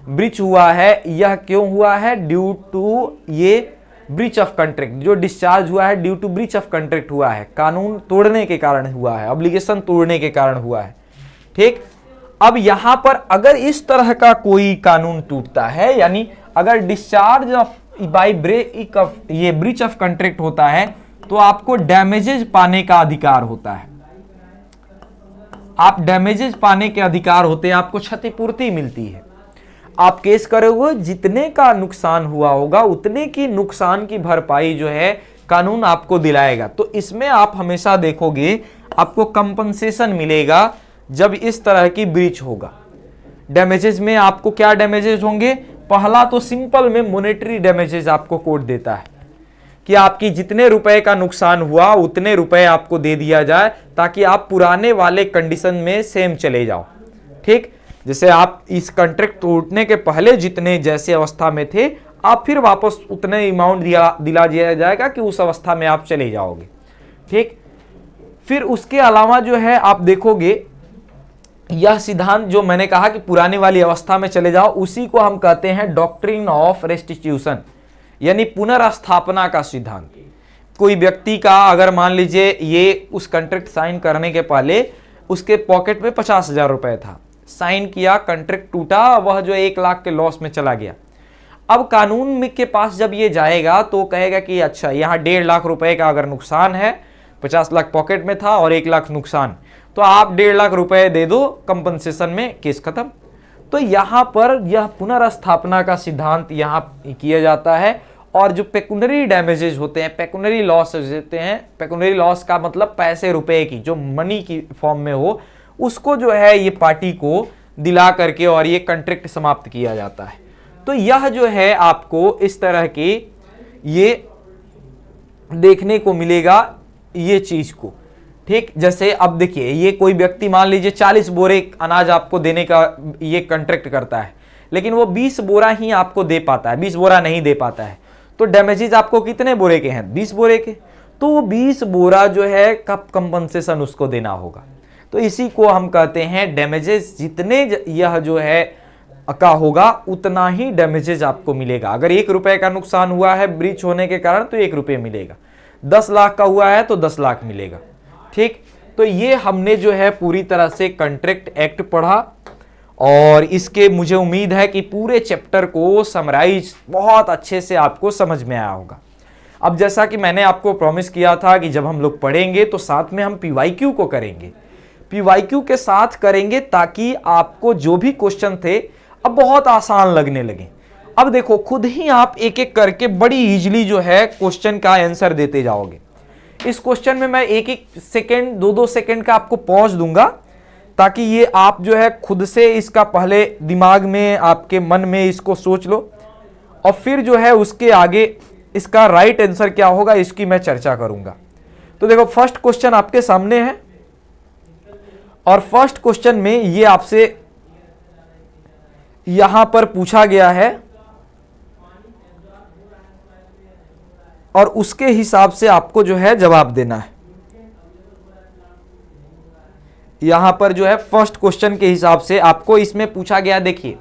Speaker 1: ब्रीच हुआ है यह क्यों हुआ है, ड्यू टू ये ब्रीच ऑफ कॉन्ट्रैक्ट। जो डिस्चार्ज हुआ है due to breach of contract हुआ है, कानून तोड़ने के कारण हुआ है, ऑब्लिगेशन तोड़ने के कारण हुआ है। ठीक, अब यहां पर अगर इस तरह का कोई कानून टूटता है, यानी अगर discharge of by break of ये ब्रीच ऑफ कॉन्ट्रैक्ट होता है, तो आपको डैमेजेस पाने का अधिकार होता है। आप डैमेजेस पाने के अधिकार होते हैं, आपको क्षतिपूर्ति मिलती है। आप केस करोगे, जितने का नुकसान हुआ होगा उतने की नुकसान की भरपाई जो है कानून आपको दिलाएगा। तो इसमें आप हमेशा देखोगे आपको कंपनसेशन मिलेगा जब इस तरह की ब्रीच होगा। डैमेजेस में आपको क्या डैमेजेस होंगे, पहला तो सिंपल में मॉनेटरी डैमेजेस आपको कोर्ट देता है कि आपकी जितने रुपए का नुकसान हुआ उतने रुपए आपको दे दिया जाए, ताकि आप पुराने वाले कंडीशन में सेम चले जाओ। ठीक, जैसे आप इस कॉन्ट्रैक्ट टूटने के पहले जितने जैसे अवस्था में थे, आप फिर वापस उतने अमाउंट दिला दिया जाएगा कि उस अवस्था में आप चले जाओगे। ठीक, फिर उसके अलावा जो है आप देखोगे यह सिद्धांत जो मैंने कहा कि पुराने वाली अवस्था में चले जाओ, उसी को हम कहते हैं डॉक्ट्रिन ऑफ रेस्टिट्यूशन, यानी पुनर्स्थापना का सिद्धांत। कोई व्यक्ति का अगर मान लीजिए ये उस कॉन्ट्रैक्ट साइन करने के पहले उसके पॉकेट में 50,000 रुपए था, साइन किया, कॉन्ट्रैक्ट टूटा, वह जो 1 लाख के लॉस में चला गया। अब कानून में के पास जब ये जाएगा तो कहेगा कि अच्छा यहाँ 1.5 लाख रुपए का अगर नुकसान है, 50 लाख पॉकेट में था और 1 लाख नुकसान, तो आप 1.5 लाख रुपए दे दो कंपनसेशन में, केस खत्म। तो यहां पर यह पुनर्स्थापना का सिद्धांत यहां किया जाता है। और जो पेकुनरी डैमेजेस होते हैं, पेकुनरी लॉस होते हैं, पेकुनरी लॉस का मतलब पैसे रुपए की जो मनी की फॉर्म में हो, उसको जो है ये पार्टी को दिला करके और ये कॉन्ट्रैक्ट समाप्त किया जाता है। तो यह जो है आपको इस तरह के ये देखने को मिलेगा ये चीज को। ठीक, जैसे अब देखिए ये कोई व्यक्ति मान लीजिए 40 बोरे अनाज आपको देने का ये कॉन्ट्रैक्ट करता है, लेकिन वो 20 बोरा ही आपको दे पाता है, 20 बोरा नहीं दे पाता है। तो डैमेजेस आपको कितने बोरे के हैं, 20 बोरे के। तो वो 20 बोरा जो है कब कंपनसेशन उसको देना होगा। तो इसी को हम कहते हैं डैमेजेस। जितने यह जो है का होगा उतना ही डैमेजेज आपको मिलेगा। अगर 1 रुपए का नुकसान हुआ है ब्रीच होने के कारण तो 1 रुपये मिलेगा, 10 लाख का हुआ है तो 10 लाख मिलेगा। ठीक, तो ये हमने जो है पूरी तरह से कॉन्ट्रैक्ट एक्ट पढ़ा और इसके मुझे उम्मीद है कि पूरे चैप्टर को समराइज बहुत अच्छे से आपको समझ में आया होगा। अब जैसा कि मैंने आपको प्रॉमिस किया था कि जब हम लोग पढ़ेंगे तो साथ में हम पीवाईक्यू को करेंगे, पीवाईक्यू के साथ करेंगे ताकि आपको जो भी क्वेश्चन थे अब बहुत आसान लगने लगे। अब देखो खुद ही आप एक एक करके बड़ी इजीली जो है क्वेश्चन का आंसर देते जाओगे। इस क्वेश्चन में मैं 1-1 सेकेंड 2-2 सेकेंड का आपको पॉज दूंगा ताकि ये आप जो है खुद से इसका पहले दिमाग में आपके मन में इसको सोच लो और फिर जो है उसके आगे इसका राइट आंसर क्या होगा इसकी मैं चर्चा करूंगा। तो देखो फर्स्ट क्वेश्चन आपके सामने है और फर्स्ट क्वेश्चन में ये आपसे यहां पर पूछा गया है और उसके हिसाब से आपको जो है जवाब देना है। यहां पर जो है फर्स्ट क्वेश्चन के हिसाब से आपको इसमें पूछा गया, देखिए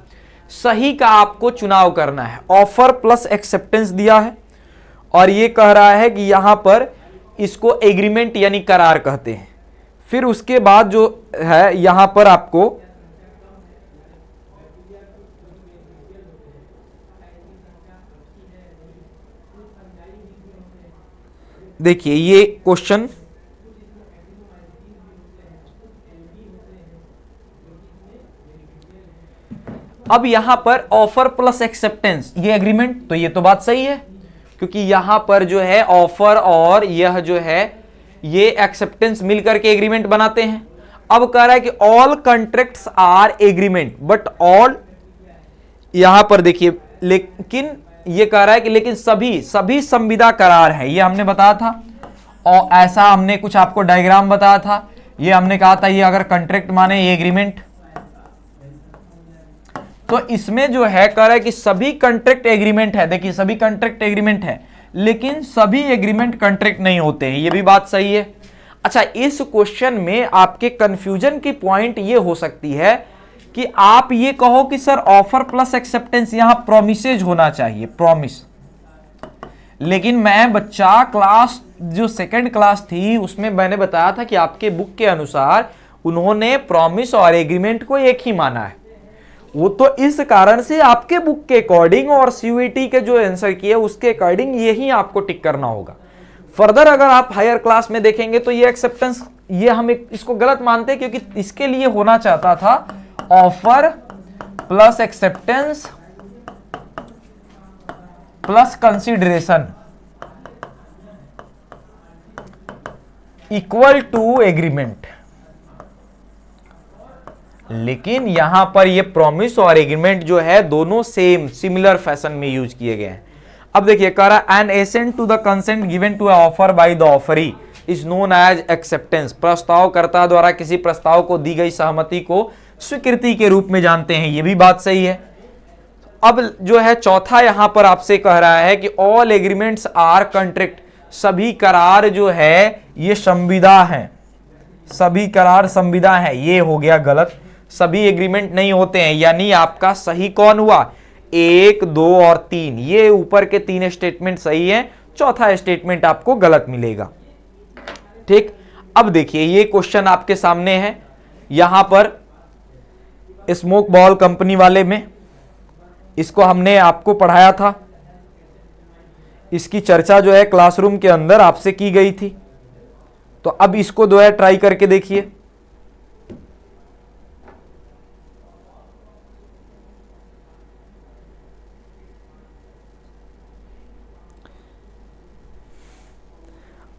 Speaker 1: सही का आपको चुनाव करना है। ऑफर प्लस एक्सेप्टेंस दिया है और ये कह रहा है कि यहां पर इसको एग्रीमेंट यानी करार कहते हैं। फिर उसके बाद जो है यहां पर आपको देखिए ये क्वेश्चन अब यहां पर ऑफर प्लस एक्सेप्टेंस ये एग्रीमेंट, तो ये तो बात सही है क्योंकि यहां पर जो है ऑफर और यह जो है ये एक्सेप्टेंस मिलकर के एग्रीमेंट बनाते हैं। अब कह रहा है कि all contracts are agreement but all, यहां पर देखिए लेकिन ये कह रहा है कि लेकिन सभी संविदा करार है, ये हमने बताया था और ऐसा हमने कुछ आपको डायग्राम बताया था। ये हमने कहा था ये अगर कॉन्ट्रैक्ट माने ये एग्रीमेंट, तो इसमें जो है कह रहा है कि सभी कॉन्ट्रैक्ट एग्रीमेंट है। देखिए सभी कॉन्ट्रैक्ट एग्रीमेंट है लेकिन सभी एग्रीमेंट कॉन्ट्रैक्ट नहीं होते हैं, ये भी बात सही है। अच्छा, इस क्वेश्चन में आपके कंफ्यूजन की पॉइंट ये हो सकती है कि आप ये कहो कि सर ऑफर प्लस एक्सेप्टेंस यहां प्रोमिसेज होना चाहिए, प्रॉमिस, लेकिन मैं बच्चा क्लास जो सेकंड क्लास थी उसमें मैंने बताया था कि आपके बुक के अनुसार उन्होंने प्रॉमिस और एग्रीमेंट को एक ही माना है। वो तो इस कारण से आपके बुक के अकॉर्डिंग और सीयूईटी के जो आंसर किए उसके अकॉर्डिंग यही आपको टिक करना होगा। फर्दर अगर आप हायर क्लास में देखेंगे तो ये एक्सेप्टेंस ये हम इसको गलत मानते हैं क्योंकि इसके लिए होना चाहता था offer plus acceptance plus consideration equal to agreement, लेकिन यहां पर ये प्रॉमिस और एग्रीमेंट जो है दोनों सेम सिमिलर फैशन में यूज किए गए हैं। अब देखिए कह रहा an assent to the consent given to offer by the offeree is known as acceptance, प्रस्तावकर्ता द्वारा किसी प्रस्ताव को दी गई सहमति को स्वीकृति के रूप में जानते हैं, ये भी बात सही है। अब जो है चौथा यहां पर आपसे कह रहा है कि ऑल एग्रीमेंट्स आर कॉन्ट्रैक्ट, सभी करार जो है ये संविदा है, सभी करार संविदा है, ये हो गया गलत, सभी एग्रीमेंट नहीं होते हैं। यानी आपका सही कौन हुआ, 1, 2 और 3, ये ऊपर के 3 स्टेटमेंट सही है, चौथा स्टेटमेंट आपको गलत मिलेगा। ठीक, अब देखिए ये क्वेश्चन आपके सामने है, यहां पर स्मोक बॉल कंपनी वाले में इसको हमने आपको पढ़ाया था, इसकी चर्चा जो है क्लासरूम के अंदर आपसे की गई थी। तो अब इसको जो है ट्राई करके देखिए।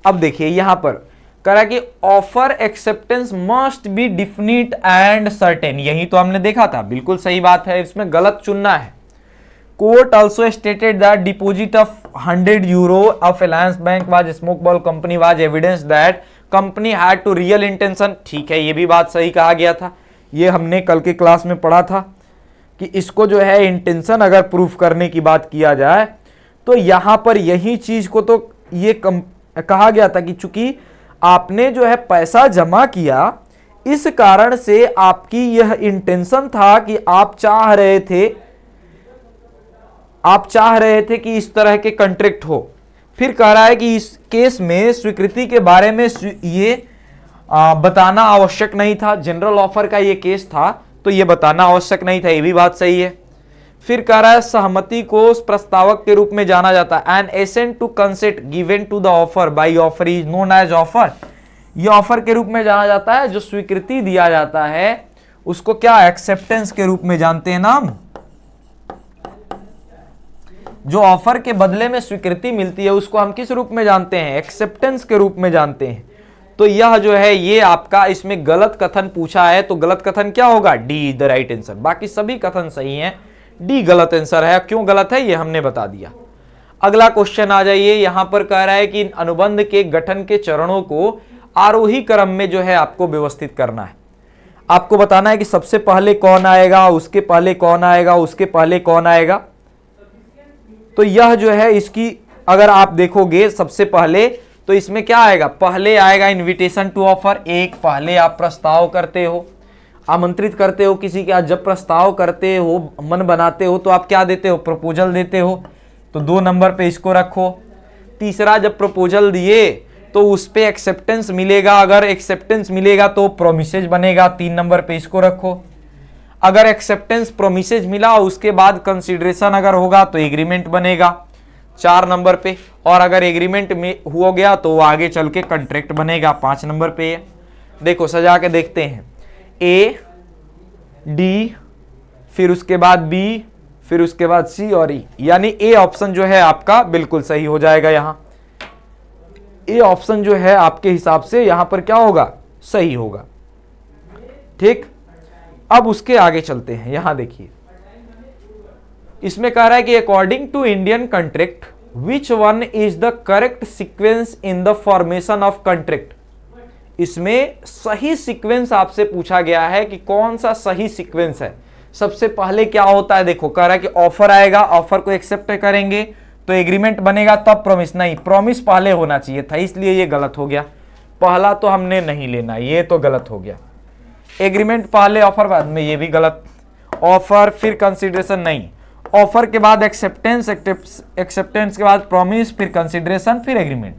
Speaker 1: अब देखिए यहां पर करा कि offer acceptance must be definite and certain, यही तो हमने देखा था, बिल्कुल सही बात है, इसमें गलत चुनना है। Court also stated that deposit of 100 euro of alliance bank was smoke ball company was evidence that company had to real intention, ठीक है, ये भी बात सही कहा गया था, ये हमने कल के क्लास में पढ़ा था कि इसको जो है इंटेंशन अगर प्रूफ करने की बात किया जाए तो यहां पर यही चीज को तो ये कहा गया था कि चूंकि आपने जो है पैसा जमा किया इस कारण से आपकी यह इंटेंशन था कि आप चाह रहे थे कि इस तरह के कॉन्ट्रैक्ट हो। फिर कह रहा है कि इस केस में स्वीकृति के बारे में ये बताना आवश्यक नहीं था। जनरल ऑफर का ये केस था तो ये बताना आवश्यक नहीं था, ये भी बात सही है। फिर कह रहा है सहमति को प्रस्तावक के रूप में जाना जाता है। An assent to consent given to the offer by offer is known as offer. ये ऑफर के रूप में जाना जाता है, जो स्वीकृति दिया जाता है उसको क्या एक्सेप्टेंस के रूप में जानते हैं ना हम। जो ऑफर के बदले में स्वीकृति मिलती है उसको हम किस रूप में जानते हैं? एक्सेप्टेंस के रूप में जानते हैं। तो यह जो है ये आपका इसमें गलत कथन पूछा है, तो गलत कथन क्या होगा? D is the right answer. बाकी सभी कथन सही हैं, डी गलत आंसर है। क्यों गलत है ये हमने बता दिया। अगला क्वेश्चन आ जाइए। यहां पर कह रहा है कि अनुबंध के गठन के चरणों को आरोही क्रम में जो है आपको व्यवस्थित करना है। आपको बताना है कि सबसे पहले कौन आएगा, उसके पहले कौन आएगा, उसके पहले कौन आएगा। तो यह जो है इसकी अगर आप देखोगे सबसे पहले तो इसमें क्या आएगा? पहले आएगा इनविटेशन टू ऑफर। एक पहले आप प्रस्ताव करते हो, आमंत्रित करते हो किसी के। जब प्रस्ताव करते हो, मन बनाते हो, तो आप क्या देते हो? प्रपोजल देते हो। तो 2 नंबर पे इसको रखो। तीसरा, जब प्रपोजल दिए तो उस पे एक्सेप्टेंस मिलेगा। अगर एक्सेप्टेंस मिलेगा तो प्रोमिसेज बनेगा। 3 नंबर पे इसको रखो। अगर एक्सेप्टेंस प्रोमिसेज मिला उसके बाद कंसीडरेशन अगर होगा तो एग्रीमेंट बनेगा 4 नंबर पे। और अगर एग्रीमेंट में हो गया तो आगे चल के कॉन्ट्रैक्ट बनेगा 5 नंबर पे। देखो सजा के देखते हैं। ए, डी, फिर उसके बाद बी, फिर उसके बाद सी और ई, यानी ए ऑप्शन जो है आपका बिल्कुल सही हो जाएगा। यहां ए ऑप्शन जो है आपके हिसाब से यहां पर क्या होगा? सही होगा। ठीक, अब उसके आगे चलते हैं। यहां देखिए इसमें कह रहा है कि according to Indian contract which one is the correct sequence in the formation of contract. इसमें सही सीक्वेंस आपसे पूछा गया है कि कौन सा सही सीक्वेंस है। सबसे पहले क्या होता है? देखो कह रहा है कि ऑफर आएगा, ऑफर को एक्सेप्ट करेंगे तो एग्रीमेंट बनेगा, तब प्रॉमिस। नहीं, प्रॉमिस पहले होना चाहिए था, इसलिए ये गलत हो गया। पहला तो हमने नहीं लेना, ये तो गलत हो गया। एग्रीमेंट पहले, ऑफर बाद में, ये भी गलत। ऑफर फिर कंसीडरेशन नहीं, ऑफर के बाद एक्सेप्टेंस, एक्सेप्टेंस के बाद प्रॉमिस, फिर कंसीडरेशन, फिर एग्रीमेंट।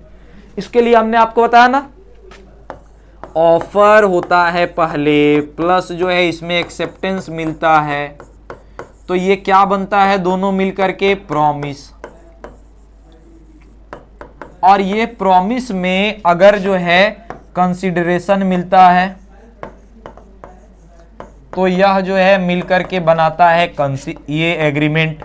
Speaker 1: इसके लिए हमने आपको बताया ना, ऑफर होता है पहले, प्लस जो है इसमें एक्सेप्टेंस मिलता है, तो ये क्या बनता है? दोनों मिलकर के प्रॉमिस। और ये प्रॉमिस में अगर जो है कंसीडरेशन मिलता है तो यह जो है मिलकर के बनाता है ये एग्रीमेंट।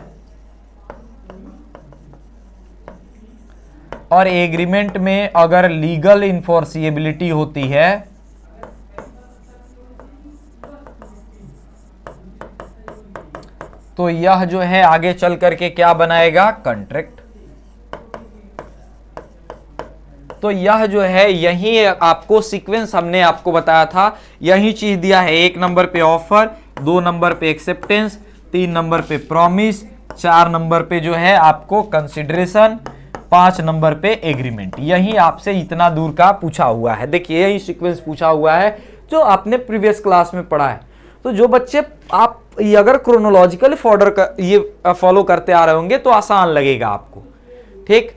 Speaker 1: और एग्रीमेंट में अगर लीगल इन्फोर्सिएबिलिटी होती है तो यह जो है आगे चल करके क्या बनाएगा? कॉन्ट्रैक्ट। तो यह जो है यही आपको सीक्वेंस हमने आपको बताया था, यही चीज दिया है। 1 नंबर पे ऑफर, 2 नंबर पे एक्सेप्टेंस, 3 नंबर पे प्रॉमिस, 4 नंबर पे जो है आपको कंसीडरेशन, 5 नंबर पे एग्रीमेंट। यही आपसे इतना दूर का पूछा हुआ है। देखिए यही सीक्वेंस पूछा हुआ है जो आपने प्रीवियस क्लास में पढ़ा है। तो जो बच्चे आप अगर क्रोनोलॉजिकल ऑर्डर का ये फॉलो करते आ रहे होंगे तो आसान लगेगा आपको। ठीक,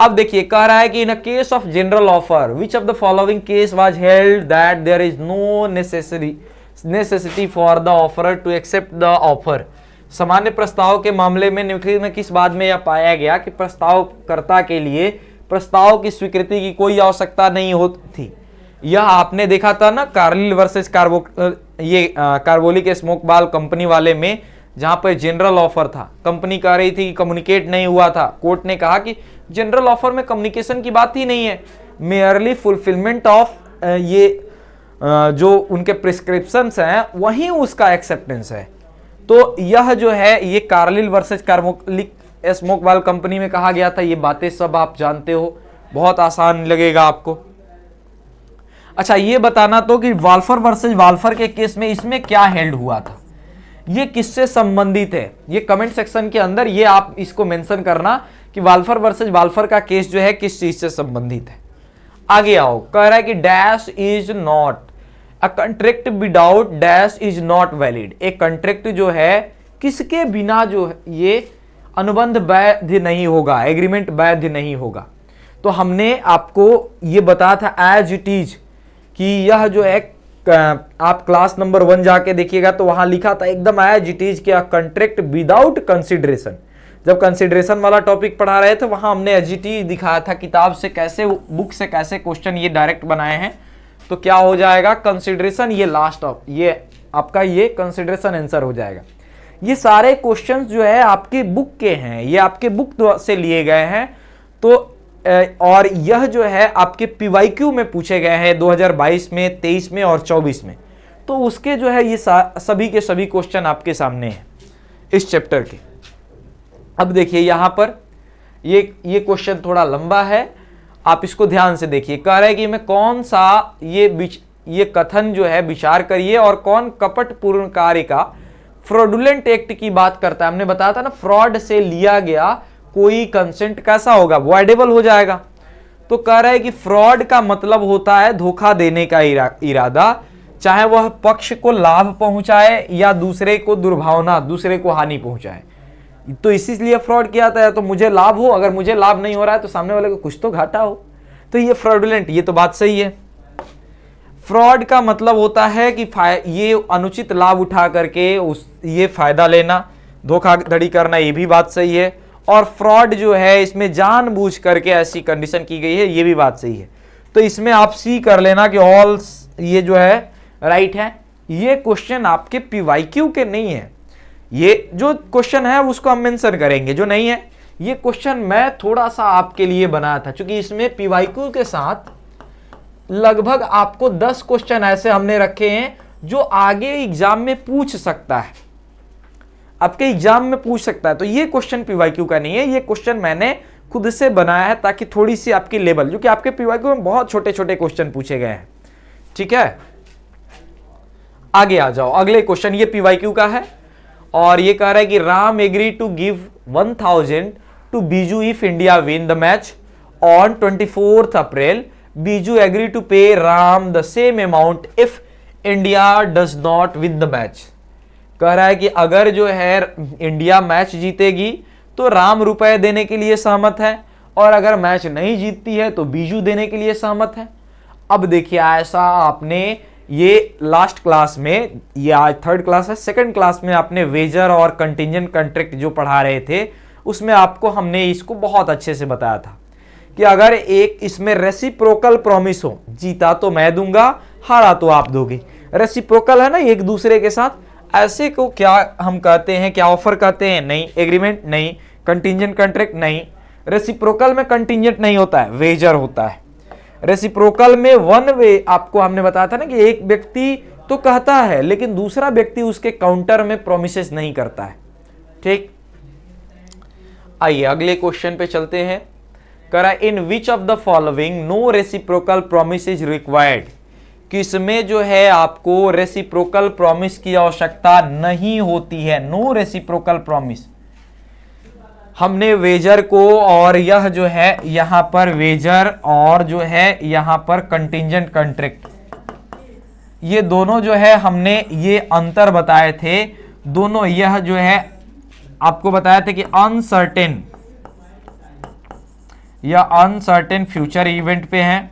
Speaker 1: अब देखिए कह रहा है कि in a case of general offer which of the following case was held that there is no necessity for the offerer to accept the offer. सामान्य प्रस्ताव के मामले में निम्नलिखित में किस बात में यह पाया गया कि प्रस्तावकर्ता के लिए प्रस्ताव की स्वीकृति की कोई आवश्यकता नहीं होती थी। यह आपने देखा था ना कार्लिल वर्सेस कार्बोलिक स्मोक बाल कंपनी वाले में, जहां पर जनरल ऑफर था, कंपनी कह रही थी कि कम्युनिकेट नहीं हुआ था। कोर्ट ने कहा कि जनरल ऑफर में कम्युनिकेशन की बात ही नहीं है, मेयरली फुलफिलमेंट ऑफ जो उनके प्रिस्क्रिप्शंस हैं वहीं उसका एक्सेप्टेंस है। तो यह जो है ये कार्लिल वर्सेस कार्बोलिक स्मोक बाल कंपनी में कहा गया था। ये बातें सब आप जानते हो, बहुत आसान लगेगा आपको। अच्छा, ये बताना तो कि वाल्फर वर्सेस वाल्फर के केस में इसमें क्या हेल्ड हुआ था, ये किससे संबंधित है, ये कमेंट सेक्शन के अंदर ये आप इसको मेंशन करना कि वाल्फर वर्सेस वाल्फर का केस जो है किस चीज से संबंधित है। आगे आओ, कह रहा है कि dash is not a contract without dash is not valid. एक कंट्रैक्ट जो है किसके बिना जो है ये अनुबंध वैध नहीं होगा, एग्रीमेंट वैध नहीं होगा। तो हमने आपको ये बताया था एज इट इज कि यह जो है आप क्लास नंबर 1 जाके देखिएगा तो वहां लिखा था एकदम एज इट इज क्या कंट्रैक्ट विदाउट कंसिडरेशन। जब कंसिडरेशन वाला टॉपिक पढ़ा रहे थे वहां हमने एज इट इज दिखाया था किताब से कैसे, बुक से कैसे क्वेश्चन ये डायरेक्ट बनाए हैं। तो क्या हो जाएगा कंसिडरेशन, ये लास्ट ऑफ ये आपका ये कंसिडरेशन आंसर हो जाएगा। ये सारे क्वेश्चंस जो है आपके बुक के हैं, ये आपके बुक से लिए गए हैं। तो और यह जो है आपके पीवाईक्यू में पूछे गए हैं 2022 में, 23 में और 24 में। तो उसके जो है ये सभी के सभी क्वेश्चन आपके सामने हैं इस चैप्टर के। अब देखिए यहां पर ये क्वेश्चन थोड़ा लंबा है, आप इसको ध्यान से देखिए। कह रहा है कि मैं कौन सा ये कथन जो है विचार करिए और कौन कपटपूर्ण कार्य का फ्रॉडुलेंट एक्ट की बात करता है। हमने बताया था ना फ्रॉड से लिया गया कोई कंसेंट कैसा होगा, वॉइडेबल हो जाएगा। तो कह रहा है कि फ्रॉड का मतलब होता है धोखा देने का इरादा, चाहे वह पक्ष को लाभ पहुंचाए या दूसरे को दुर्भावना, दूसरे को हानि पहुंचाए। तो इसीलिए फ्रॉड किया जाता है, तो मुझे लाभ हो, अगर मुझे लाभ नहीं हो रहा है तो सामने वाले को कुछ तो घाटा हो, तो ये फ्रॉडुलेंट, ये तो बात सही है। फ्रॉड का मतलब होता है कि ये अनुचित लाभ उठा करके ये फायदा लेना, धोखाधड़ी करना, ये भी बात सही है। और फ्रॉड जो है इसमें जानबूझ करके ऐसी कंडीशन की गई है, ये भी बात सही है। तो इसमें आप सी कर लेना कि ऑल ये जो है राइट है। ये क्वेश्चन आपके पीवाईक्यू के नहीं है, ये जो क्वेश्चन है उसको हम मेंशन करेंगे, जो नहीं है ये क्वेश्चन मैं थोड़ा सा आपके लिए बनाया था, क्योंकि इसमें पीवाईक्यू के साथ लगभग आपको 10 क्वेश्चन ऐसे हमने रखे हैं जो आगे एग्जाम में पूछ सकता है, आपके एग्जाम में पूछ सकता है। तो ये क्वेश्चन पीवाईक्यू का नहीं है, ये क्वेश्चन मैंने खुद से बनाया है ताकि थोड़ी सी आपकी लेवल, क्योंकि आपके पीवाईक्यू में बहुत छोटे छोटे क्वेश्चन पूछे गए हैं। ठीक है, आगे आ जाओ, अगले क्वेश्चन ये पीवाईक्यू का है और ये कह रहा है कि Ram agree to give 1000 to Biju if India win the match on 24 April. Biju agree to pay Ram the same amount if India does not win the match. कह रहा है कि अगर जो है इंडिया मैच जीतेगी तो राम रुपए देने के लिए सहमत है, और अगर मैच नहीं जीतती है तो बीजू देने के लिए सहमत है। अब देखिए ऐसा आपने ये लास्ट क्लास में, ये आज 3rd क्लास है, 2nd क्लास में आपने वेजर और कंटिंजेंट कॉन्ट्रैक्ट जो पढ़ा रहे थे उसमें आपको हमने इसको बहुत अच्छे से बताया था कि अगर एक इसमें रेसिप्रोकल प्रॉमिस हो, जीता तो मैं दूंगा, हारा तो आप दोगे, रेसिप्रोकल है ना एक दूसरे के साथ, ऐसे को क्या हम कहते हैं, क्या ऑफर कहते हैं? नहीं। एग्रीमेंट नहीं। कंटिंजेंट कॉन्ट्रैक्ट नहीं। रेसिप्रोकल में कंटिंजेंट नहीं होता है, वेजर होता है। रेसिप्रोकल में वन वे, आपको हमने बताया था ना कि एक व्यक्ति तो कहता है लेकिन दूसरा व्यक्ति उसके काउंटर में प्रोमिसेस नहीं करता है। ठीक, आइए अगले क्वेश्चन पे चलते हैं। करा in which of the following no reciprocal promise is required. किसमें जो है आपको रेसिप्रोकल प्रॉमिस की आवश्यकता नहीं होती है, नो रेसिप्रोकल प्रॉमिस। हमने वेजर को और यह जो है यहां पर वेजर और जो है यहां पर कंटिंजेंट कॉन्ट्रैक्ट, ये दोनों जो है हमने ये अंतर बताए थे दोनों। यह जो है आपको बताया था कि अनसर्टेन या अनसर्टेन फ्यूचर इवेंट पे है,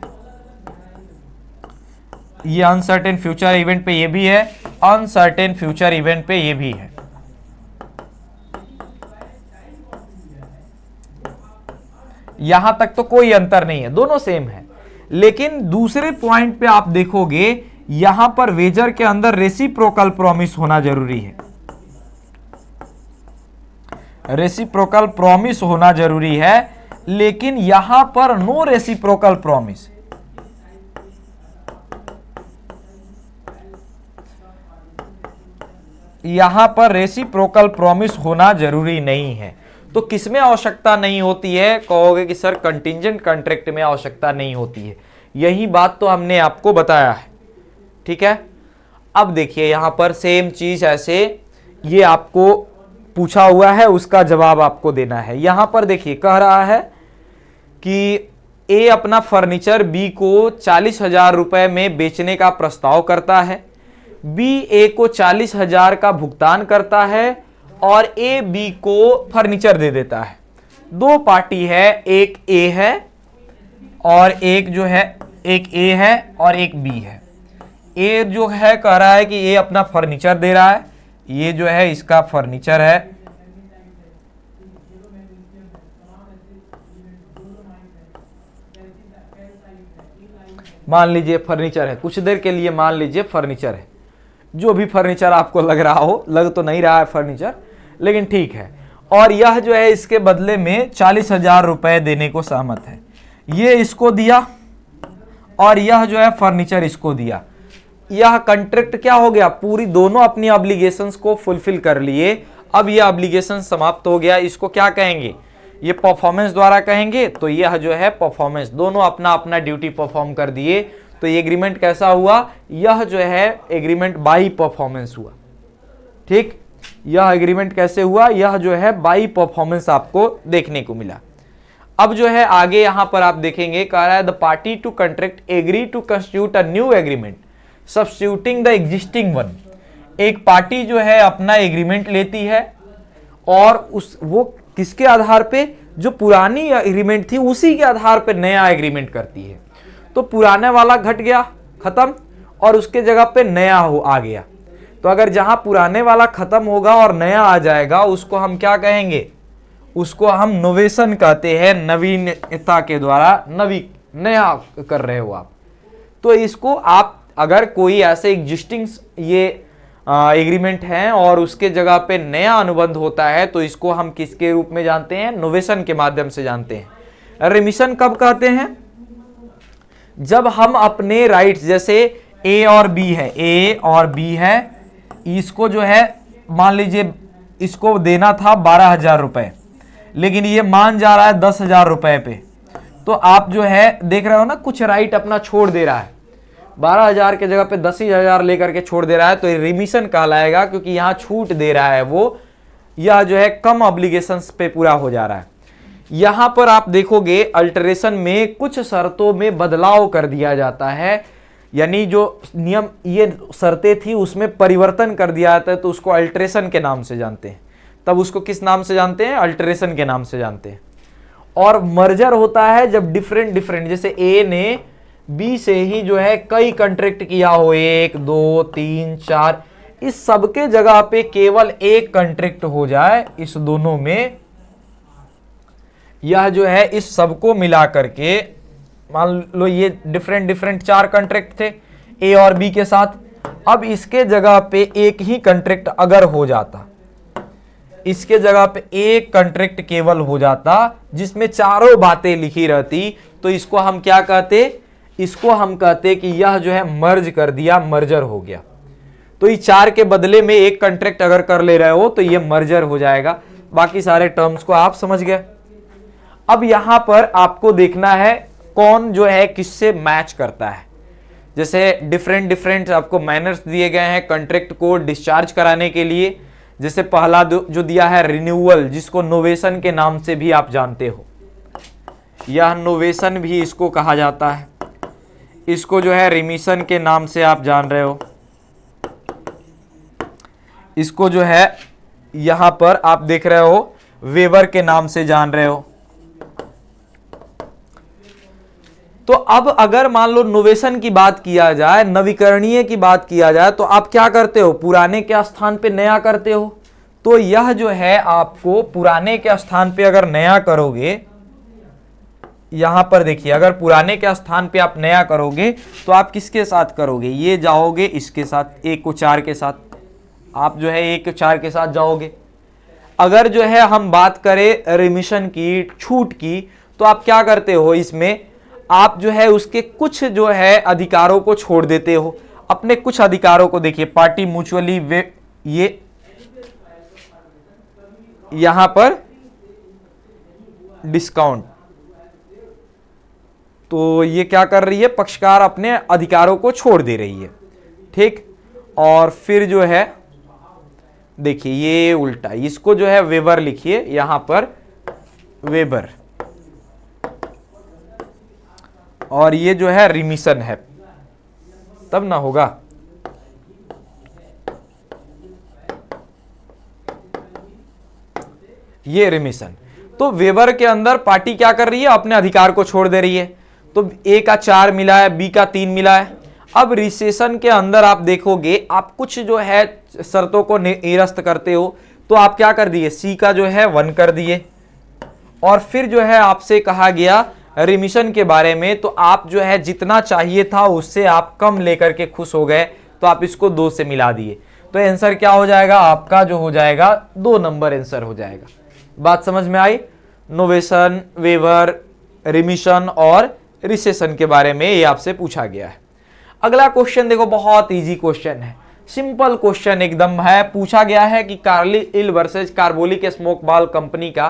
Speaker 1: ये अनसर्टेन फ्यूचर इवेंट पे ये भी है, अनसर्टेन फ्यूचर इवेंट पे ये भी है। यहां तक तो कोई अंतर नहीं है, दोनों सेम है। लेकिन दूसरे पॉइंट पे आप देखोगे यहां पर वेजर के अंदर रेसिप्रोकल प्रॉमिस होना जरूरी है, रेसिप्रोकल प्रॉमिस होना जरूरी है, लेकिन यहां पर नो रेसिप्रोकल प्रॉमिस। यहां पर रेसिप्रोकल प्रॉमिस होना जरूरी नहीं है। तो किसमें आवश्यकता नहीं होती है? कहोगे कि सर कंटिंजेंट कॉन्ट्रैक्ट में आवश्यकता नहीं होती है। यही बात तो हमने आपको बताया है। ठीक है, अब देखिए यहां पर सेम चीज ऐसे ये आपको पूछा हुआ है, उसका जवाब आपको देना है। यहां पर देखिए कह रहा है कि ए अपना फर्नीचर बी को 40,000 रुपए में बेचने का प्रस्ताव करता है। बी ए को 40,000 का भुगतान करता है और ए बी को फर्नीचर दे देता है। दो पार्टी है, एक ए है और एक जो है एक ए है और एक बी है। ए जो है कह रहा है कि ए अपना फर्नीचर दे रहा है, ये जो है इसका फर्नीचर है। मान लीजिए फर्नीचर है, कुछ देर के लिए मान लीजिए फर्नीचर है, जो भी फर्नीचर आपको लग रहा हो, लग तो नहीं रहा है फर्नीचर, लेकिन ठीक है। और यह जो है इसके बदले में 40,000 रुपए देने को सहमत है। ये इसको दिया और यह जो है फर्नीचर इसको दिया। यह कॉन्ट्रैक्ट क्या हो गया, पूरी दोनों अपनी ऑब्लिगेशंस को फुलफिल कर लिए। अब यह ऑब्लिगेशन समाप्त हो गया। इसको क्या कहेंगे, ये परफॉर्मेंस द्वारा कहेंगे। तो यह जो है परफॉर्मेंस, दोनों अपना अपना ड्यूटी परफॉर्म कर दिए। तो ये एग्रीमेंट कैसा हुआ, यह जो है एग्रीमेंट बाई परफॉर्मेंस हुआ। ठीक, यह एग्रीमेंट कैसे हुआ, यह जो है बाई परफॉर्मेंस आपको देखने को मिला। अब जो है आगे यहां पर आप देखेंगे, कह रहा है the party to contract agree to constitute a new agreement substituting the existing one. एक पार्टी जो है अपना एग्रीमेंट लेती है और वो किसके आधार पे, जो पुरानी एग्रीमेंट थी उसी के आधार पे नया एग्रीमेंट करती है। तो पुराने वाला घट गया, खत्म, और उसके जगह पे नया आ गया। तो अगर जहां पुराने वाला खत्म होगा और नया आ जाएगा, उसको हम क्या कहेंगे, उसको हम नोवेशन कहते हैं। नवीनता के द्वारा नया कर रहे हो आप। तो इसको आप अगर कोई ऐसे एग्जिस्टिंग ये एग्रीमेंट है और उसके जगह पे नया अनुबंध होता है, तो इसको हम किसके रूप में जानते हैं, नोवेशन के माध्यम से जानते हैं। रिमिशन कब कहते हैं, जब हम अपने राइट्स, जैसे ए और बी है, ए और बी है, इसको जो है मान लीजिए इसको देना था 12,000 रुपए, लेकिन ये मान जा रहा है 10,000 रुपए पे। तो आप जो है देख रहे हो ना, कुछ राइट अपना छोड़ दे रहा है, 12,000 के जगह पे 10,000 लेकर के छोड़ दे रहा है। तो ये रिमिशन कहलाएगा, क्योंकि यहां छूट दे रहा है वो, यह जो है कम ऑब्लिगेशंस पे पूरा हो जा रहा है। यहां पर आप देखोगे अल्टरेशन में कुछ शर्तों में बदलाव कर दिया जाता है, यानी जो नियम ये शर्तें थी उसमें परिवर्तन कर दिया जाता है। तो उसको अल्टरेशन के नाम से जानते हैं। तब उसको किस नाम से जानते हैं, अल्टरेशन के नाम से जानते हैं। और मर्जर होता है जब डिफरेंट, जैसे ए ने बी से ही जो है कई कॉन्ट्रैक्ट किया हो, 1 2 3 4, इस सबके जगह पे केवल एक कॉन्ट्रैक्ट हो जाए इस दोनों में। यह जो है इस सबको मिला करके, मान लो ये डिफरेंट 4 कॉन्ट्रैक्ट थे ए और बी के साथ। अब इसके जगह पे एक ही कॉन्ट्रैक्ट अगर हो जाता, इसके जगह पे एक कॉन्ट्रैक्ट केवल हो जाता जिसमें चारों बातें लिखी रहती, तो इसको हम क्या कहते, इसको हम कहते कि यह जो है मर्ज कर दिया, मर्जर हो गया। तो ये 4 के बदले में एक कॉन्ट्रैक्ट अगर कर ले रहे हो तो ये मर्जर हो जाएगा। बाकी सारे टर्म्स को आप समझ गए। अब यहां पर आपको देखना है कौन जो है किससे मैच करता है। जैसे डिफरेंट आपको मैनर्स दिए गए हैं कॉन्ट्रैक्ट को डिस्चार्ज कराने के लिए। जैसे पहला जो दिया है रिन्यूअल, जिसको नोवेशन के नाम से भी आप जानते हो, यह नोवेशन भी इसको कहा जाता है। इसको जो है रिमिशन के नाम से आप जान रहे हो। इसको जो है यहां पर आप देख रहे हो वेवर के नाम से जान रहे हो। तो अब अगर मान लो नोवेशन की बात किया जाए, नवीकरणीय की बात किया जाए, तो आप क्या करते हो, पुराने के स्थान पे नया करते हो। तो यह जो है आपको पुराने के स्थान पे अगर नया करोगे, यहां पर देखिए, अगर पुराने के स्थान पे आप नया करोगे तो आप किसके साथ करोगे, ये जाओगे इसके साथ, 1 को 4 के साथ, आप जो है 1 को 4 के साथ जाओगे। अगर जो है हम बात करें रिमिशन की, छूट की, तो आप क्या करते हो, इसमें आप जो है उसके कुछ जो है अधिकारों को छोड़ देते हो। अपने कुछ अधिकारों को देखिए, पार्टी म्यूचुअली ये यहां पर डिस्काउंट, तो ये क्या कर रही है, पक्षकार अपने अधिकारों को छोड़ दे रही है। ठीक, और फिर जो है देखिए ये उल्टा, इसको जो है वेबर लिखिए, यहां पर वेबर, और ये जो है रिमिशन है, तब ना होगा। ये रिमिशन। तो वेबर के अंदर पार्टी क्या कर रही है, अपने अधिकार को छोड़ दे रही है। तो ए का 4 मिला है, बी का 3 मिला है। अब रिसेशन के अंदर आप देखोगे, आप कुछ जो है शर्तों को निरस्त करते हो, तो आप क्या कर दिए, सी का जो है 1 कर दिए। और फिर जो है आपसे कहा गया रिमिशन के बारे में, तो आप जो है जितना चाहिए था उससे आप कम लेकर के खुश हो गए, तो आप इसको 2 से मिला दिए। तो आंसर क्या हो जाएगा आपका, जो हो जाएगा 2 नंबर आंसर हो जाएगा। बात समझ में आई। नोवेशन, वेवर, रिमिशन और रिसेशन के बारे में ये आपसे पूछा गया है। अगला क्वेश्चन देखो, बहुत इजी क्वेश्चन है, सिंपल क्वेश्चन एकदम है। पूछा गया है कि कार्लिल वर्सेस कार्बोलिक स्मोक बाल कंपनी का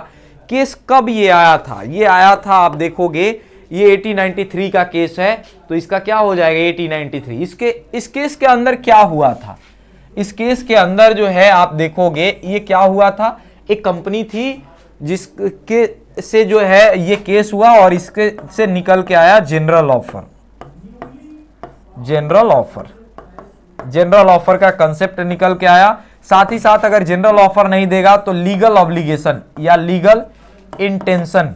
Speaker 1: केस कब ये आया था। ये आया था, आप देखोगे ये 1893 का केस है, तो इसका क्या हो जाएगा 1893। इस केस के अंदर क्या हुआ था, इस केस के अंदर जो है आप देखोगे ये क्या हुआ था, एक कंपनी थी जिसके से जो है ये केस हुआ और इसके से निकल के आया general offer. General offer, general offer का कंसेप्ट निकल के आया। साथ ही साथ अगर जनरल ऑफर नहीं देगा तो लीगल ऑब्लिगेशन या लीगल इंटेंशन,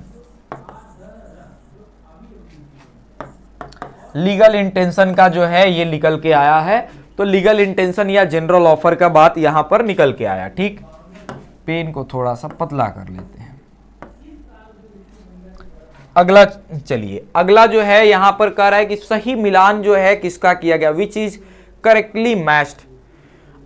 Speaker 1: लीगल इंटेंशन का जो है ये निकल के आया है। तो लीगल इंटेंशन या जनरल ऑफर का बात यहां पर निकल के आया। ठीक, पेन को थोड़ा सा पतला कर लेते हैं। अगला चलिए, अगला जो है यहां पर कह रहा है कि सही मिलान जो है किसका किया गया, विच इज करेक्टली मैच्ड।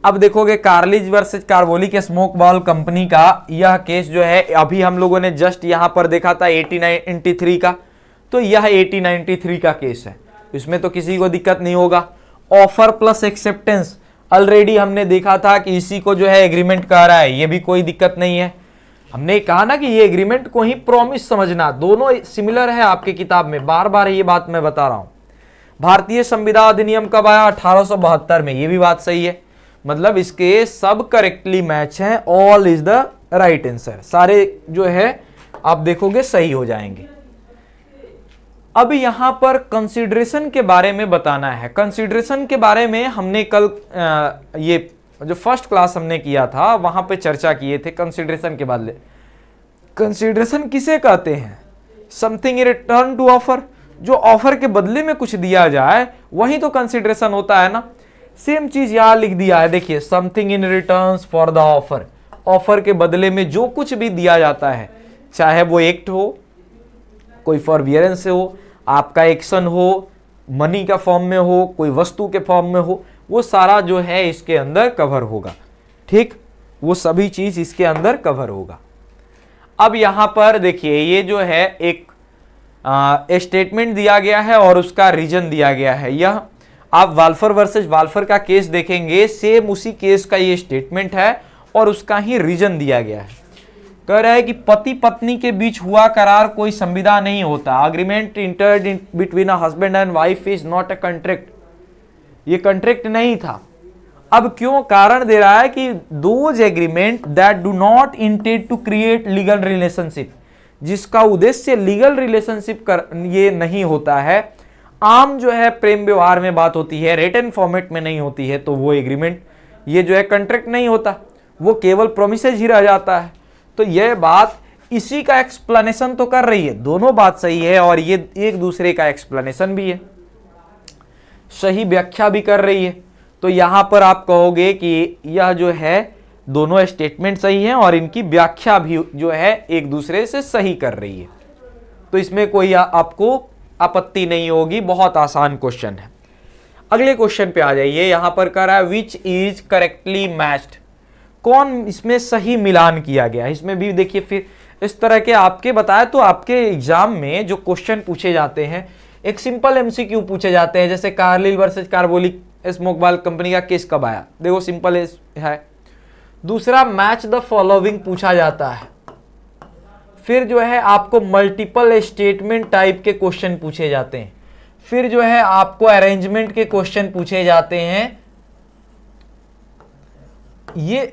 Speaker 1: अब देखोगे कार्लिल वर्सेस कार्बोलिक स्मोक बाल कंपनी का यह केस जो है, अभी हम लोगों ने जस्ट यहां पर देखा था 1893 का, तो यह 1893 का केस है, इसमें तो किसी को दिक्कत नहीं होगा। ऑफर प्लस एक्सेप्टेंस ऑलरेडी हमने देखा था कि इसी को जो है एग्रीमेंट कह रहा है, ये भी कोई दिक्कत नहीं है। हमने कहा ना कि ये एग्रीमेंट को ही प्रॉमिस समझना, दोनों सिमिलर है आपकी किताब में, बार बार ये बात मैं बता रहा हूं। भारतीय संविधान अधिनियम कब आया, 1872 में, ये भी बात सही है। मतलब इसके सब करेक्टली मैच हैं, all is the right answer, सारे जो है आप देखोगे सही हो जाएंगे। अब यहां पर कंसीडरेशन के बारे में बताना है। कंसीडरेशन के बारे में हमने कल ये जो फर्स्ट क्लास हमने किया था वहां पे चर्चा किए थे कंसीडरेशन के बारे में। कंसीडरेशन किसे कहते हैं, something in return to offer, जो ऑफर के बदले में कुछ दिया जाए वही तो कंसीडरेशन होता है ना। सेम चीज यहां लिख दिया है, देखिए, something in return for the offer, offer के बदले में जो कुछ भी दिया जाता है, चाहे वो एक्ट हो, कोई फॉरबियरेंस हो, आपका एक्शन हो, मनी का फॉर्म में हो, कोई वस्तु के फॉर्म में हो, वो सारा जो है इसके अंदर कवर होगा। ठीक, वो सभी चीज इसके अंदर कवर होगा। अब यहां पर देखिए, ये जो है एक स्टेटमेंट दिया गया है और उसका रीजन दिया गया है। यह आप वाल्फर वर्सेस वाल्फर का केस देखेंगे, सेम उसी केस का ये स्टेटमेंट है और उसका ही रीजन दिया गया है। कह रहा है कि पति पत्नी के बीच हुआ करार कोई संविदा नहीं होता, agreement entered in between a husband and wife is not a contract, ये कॉन्ट्रैक्ट नहीं था। अब क्यों, कारण दे रहा है कि those agreement that do not intend to create legal relationship, जिसका उद्देश्य लीगल रिलेशनशिप ये नहीं होता है, आम जो है प्रेम व्यवहार में बात होती है, रिटन फॉर्मेट में नहीं होती है, तो वो एग्रीमेंट ये जो है कॉन्ट्रैक्ट नहीं होता, वो केवल प्रोमिसेज ही रह जाता है। तो यह बात इसी का एक्सप्लेनेशन तो कर रही है, दोनों बात सही है और ये एक दूसरे का एक्सप्लेनेशन भी है, सही व्याख्या भी कर रही है। तो यहां पर आप कहोगे कि यह जो है दोनों स्टेटमेंट सही हैं और इनकी व्याख्या भी जो है एक दूसरे से सही कर रही है, तो इसमें कोई आपको आपत्ति नहीं होगी। बहुत आसान क्वेश्चन है। अगले क्वेश्चन पे आ जाइए। यहां पर कह रहा है विच इज करेक्टली मैच्ड, कौन इसमें सही मिलान किया गया। इसमें भी देखिए, फिर इस तरह के आपके बताए तो आपके एग्जाम में जो क्वेश्चन पूछे जाते हैं, एक सिंपल एमसीक्यू पूछे जाते हैं, जैसे कार्लिल वर्सेस कार्बोलिक स्मोक बाल कंपनी का केस कब आया, देखो सिंपल है। दूसरा, मैच द फॉलोइंग पूछा जाता है। फिर जो है आपको मल्टीपल स्टेटमेंट टाइप के क्वेश्चन पूछे जाते हैं। फिर जो है आपको अरेंजमेंट के क्वेश्चन पूछे जाते हैं ये,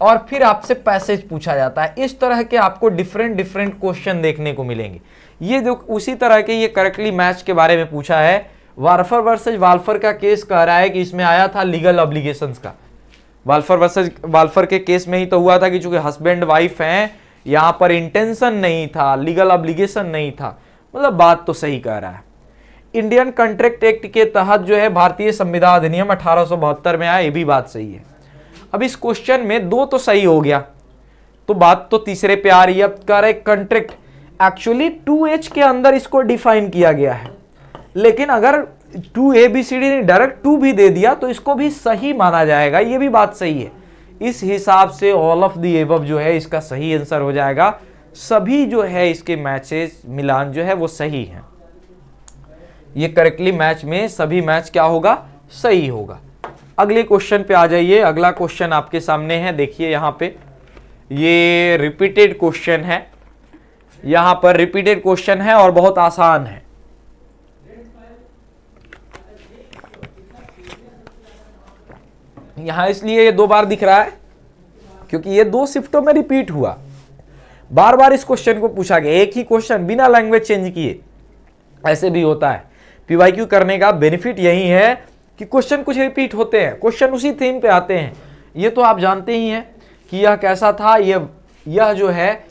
Speaker 1: और फिर आपसे पैसेज पूछा जाता है। इस तरह के आपको डिफरेंट डिफरेंट क्वेश्चन देखने को मिलेंगे। ये जो उसी तरह के ये करेक्टली मैच के बारे में पूछा है। वाल्फर वर्सेज वाल्फर का केस कह रहा है कि इसमें आया था लीगल ऑब्लिगेशंस का। वाल्फर वर्सेज वाल्फर के केस में ही तो हुआ था कि चूंकि हस्बैंड वाइफ हैं, यहां पर इंटेंशन नहीं था, लीगल ऑब्लिगेशन नहीं था। मतलब बात तो सही कह रहा है। इंडियन कॉन्ट्रैक्ट एक्ट के तहत जो है भारतीय संविधान अधिनियम 1872 में आया, ये भी बात सही है। अब इस क्वेश्चन में दो तो सही हो गया, तो बात तो तीसरे पे आ रही है। अब कह रहे कॉन्ट्रैक्ट, एक्चुअली 2H के अंदर इसको डिफाइन किया गया है, लेकिन अगर 2ABCD ने डायरेक्ट 2 भी दे दिया तो इसको भी सही माना जाएगा, ये भी बात सही है। इस हिसाब से ऑल ऑफ द एबव जो है इसका सही आंसर हो जाएगा। सभी जो है इसके मैचेस मिलान जो है वो सही है। ये करेक्टली मैच में सभी मैच क्या होगा, सही होगा। अगले क्वेश्चन पे आ जाइए। अगला क्वेश्चन आपके सामने है, देखिए यहां पे ये रिपीटेड क्वेश्चन है। यहां पर रिपीटेड क्वेश्चन है और बहुत आसान है। यहां इसलिए ये 2 बार दिख रहा है क्योंकि ये 2 शिफ्टों में रिपीट हुआ। बार बार इस क्वेश्चन को पूछा गया, एक ही क्वेश्चन बिना लैंग्वेज चेंज किए। ऐसे भी होता है। पीवाईक्यू करने का बेनिफिट यही है कि क्वेश्चन कुछ रिपीट होते हैं, क्वेश्चन उसी थीम पे आते हैं। ये तो आप जानते ही हैं कि यह कैसा था। यह जो है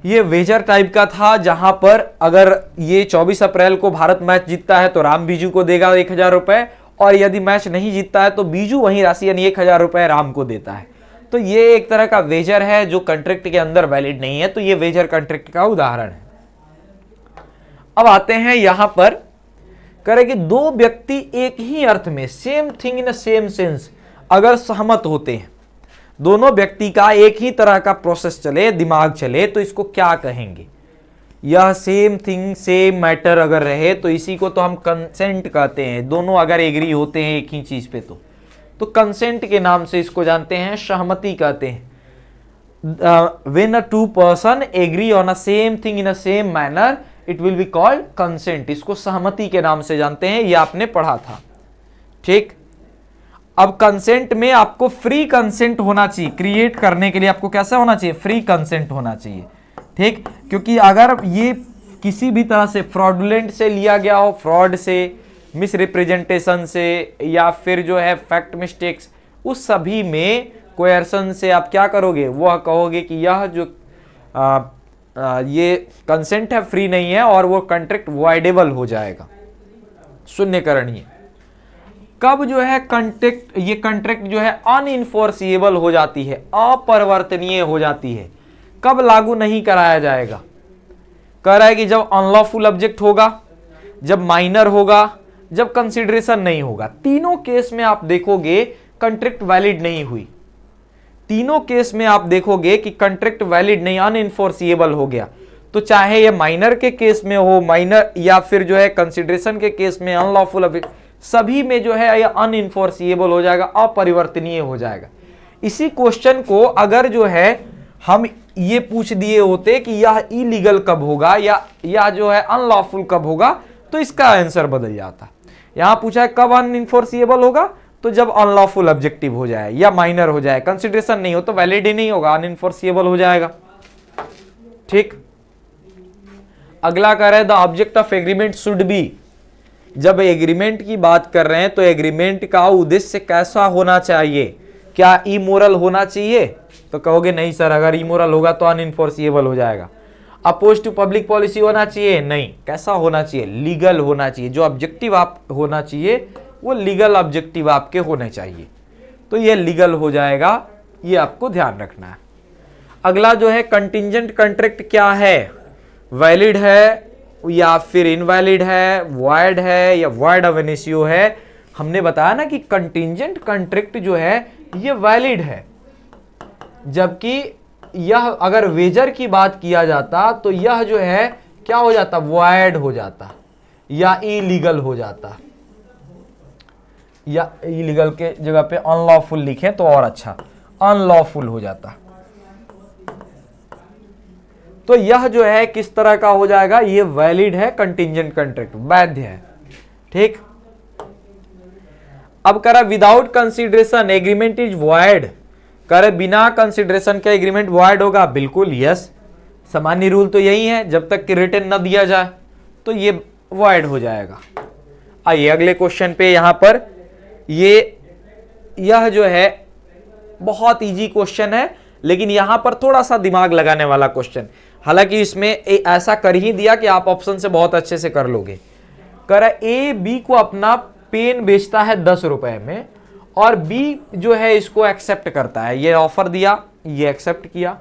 Speaker 1: ये वेजर टाइप का था, जहां पर अगर ये 24 अप्रैल को भारत मैच जीतता है तो राम बीजू को देगा 1000 रुपए, और यदि मैच नहीं जीतता है तो बीजू वही राशि यानी 1000 रुपए राम को देता है। तो ये एक तरह का वेजर है जो कॉन्ट्रैक्ट के अंदर वैलिड नहीं है, तो ये वेजर कॉन्ट्रैक्ट का उदाहरण है। अब आते हैं यहां पर, करें कि 2 व्यक्ति एक ही अर्थ में, same thing in same sense, अगर सहमत होते हैं, दोनों व्यक्ति का एक ही तरह का प्रोसेस चले, दिमाग चले, तो इसको क्या कहेंगे। यह सेम थिंग सेम मैटर अगर रहे तो इसी को तो हम कंसेंट कहते हैं। दोनों अगर एग्री होते हैं एक ही चीज पे तो कंसेंट के नाम से इसको जानते हैं, सहमति कहते हैं। When a 2 person agree on a same thing in a same manner it will be called consent. इसको सहमति के नाम से जानते हैं, ये आपने पढ़ा था। ठीक, अब कंसेंट में आपको फ्री कंसेंट होना चाहिए। क्रिएट करने के लिए आपको कैसा होना चाहिए, फ्री कंसेंट होना चाहिए। ठीक, क्योंकि अगर ये किसी भी तरह से फ्रॉडुलेंट से लिया गया हो, फ्रॉड से, मिस रिप्रेजेंटेशन से, या फिर जो है फैक्ट मिस्टेक्स, उस सभी में कोयर्सन से आप क्या करोगे, वह कहोगे कि यह जो ये कंसेंट है फ्री नहीं है, और वो कॉन्ट्रैक्ट वॉइडेबल हो जाएगा, शून्यकरणीय। कब जो है ये कॉन्ट्रैक्ट जो है अनइनफोर्सिएबल हो जाती है, अपरिवर्तनीय हो जाती है, कब लागू नहीं कराया जाएगा। कह रहा है कि जब अनलॉफुल ऑब्जेक्ट होगा, जब माइनर होगा, जब कंसिडरेशन नहीं होगा। तीनों केस में आप देखोगे कॉन्ट्रैक्ट वैलिड नहीं हुई। तीनों केस में आप देखोगे कि कॉन्ट्रैक्ट वैलिड नहीं, अनइनफोर्सिएबल हो गया। तो चाहे ये माइनर के केस में हो, माइनर, या फिर जो है कंसिडरेशन के केस में अनलॉफुल ऑब्जेक्ट, सभी में जो है ये अनइनफोर्सिएबल हो जाएगा, अपरिवर्तनीय हो जाएगा। इसी क्वेश्चन को अगर जो है हम ये पूछ दिए होते कि यह इलीगल कब होगा या जो है अनलॉफुल कब होगा, तो इसका आंसर बदल जाता। यहां पूछा है कब अनइनफोर्सिएबल होगा, तो जब अनलॉफुल ऑब्जेक्टिव हो जाए या माइनर हो जाए, कंसिडरेशन नहीं हो तो वैलिड ही नहीं होगा, अनइनफोर्सिएबल हो जाएगा। ठीक, अगला कह रहे हैं the object of agreement should be. जब एग्रीमेंट की बात कर रहे हैं तो एग्रीमेंट का उद्देश्य कैसा होना चाहिए, क्या इमोरल होना चाहिए, तो कहोगे नहीं सर, अगर इमोरल होगा तो अनइनफोर्सिएबल हो जाएगा। अपोज टू पब्लिक पॉलिसी होना चाहिए, नहीं, कैसा होना चाहिए, लीगल होना चाहिए। जो ऑब्जेक्टिव आप होना चाहिए वो लीगल ऑब्जेक्टिव आपके होने चाहिए, तो ये लीगल हो जाएगा, ये आपको ध्यान रखना है। अगला जो है कंटिंजेंट कॉन्ट्रैक्ट क्या है, वैलिड है या फिर इनवैलिड है, वॉइड है या वॉइड ऑफ इनिशियो है। हमने बताया ना कि कंटिंजेंट कॉन्ट्रैक्ट जो है ये वैलिड है, जबकि यह अगर वेजर की बात किया जाता तो यह जो है क्या हो जाता, वॉइड हो जाता या इलीगल हो जाता, या इलीगल के जगह पे अनलॉफुल लिखें तो और अच्छा, अनलॉफुल हो जाता। तो यह जो है किस तरह का हो जाएगा, ये वैलिड है, कंटिंजेंट कॉन्ट्रैक्ट वैध है। ठीक, अब करा without consideration agreement is void. कह रहे बिना कंसिडरेशन के एग्रीमेंट वॉइड होगा, बिल्कुल यस, सामान्य रूल तो यही है, जब तक कि रिटर्न न दिया जाए तो ये वॉइड हो जाएगा। आइए अगले क्वेश्चन पे, यहां पर यह जो है बहुत इजी क्वेश्चन है, लेकिन यहां पर थोड़ा सा दिमाग लगाने वाला क्वेश्चन, हालांकि इसमें ऐसा कर ही दिया कि आप ऑप्शन से बहुत अच्छे से कर लोगे। कह रहा ए बी को अपना पेन बेचता है 10 रुपए में और बी जो है इसको एक्सेप्ट करता है, ये ऑफर दिया, ये एक्सेप्ट किया।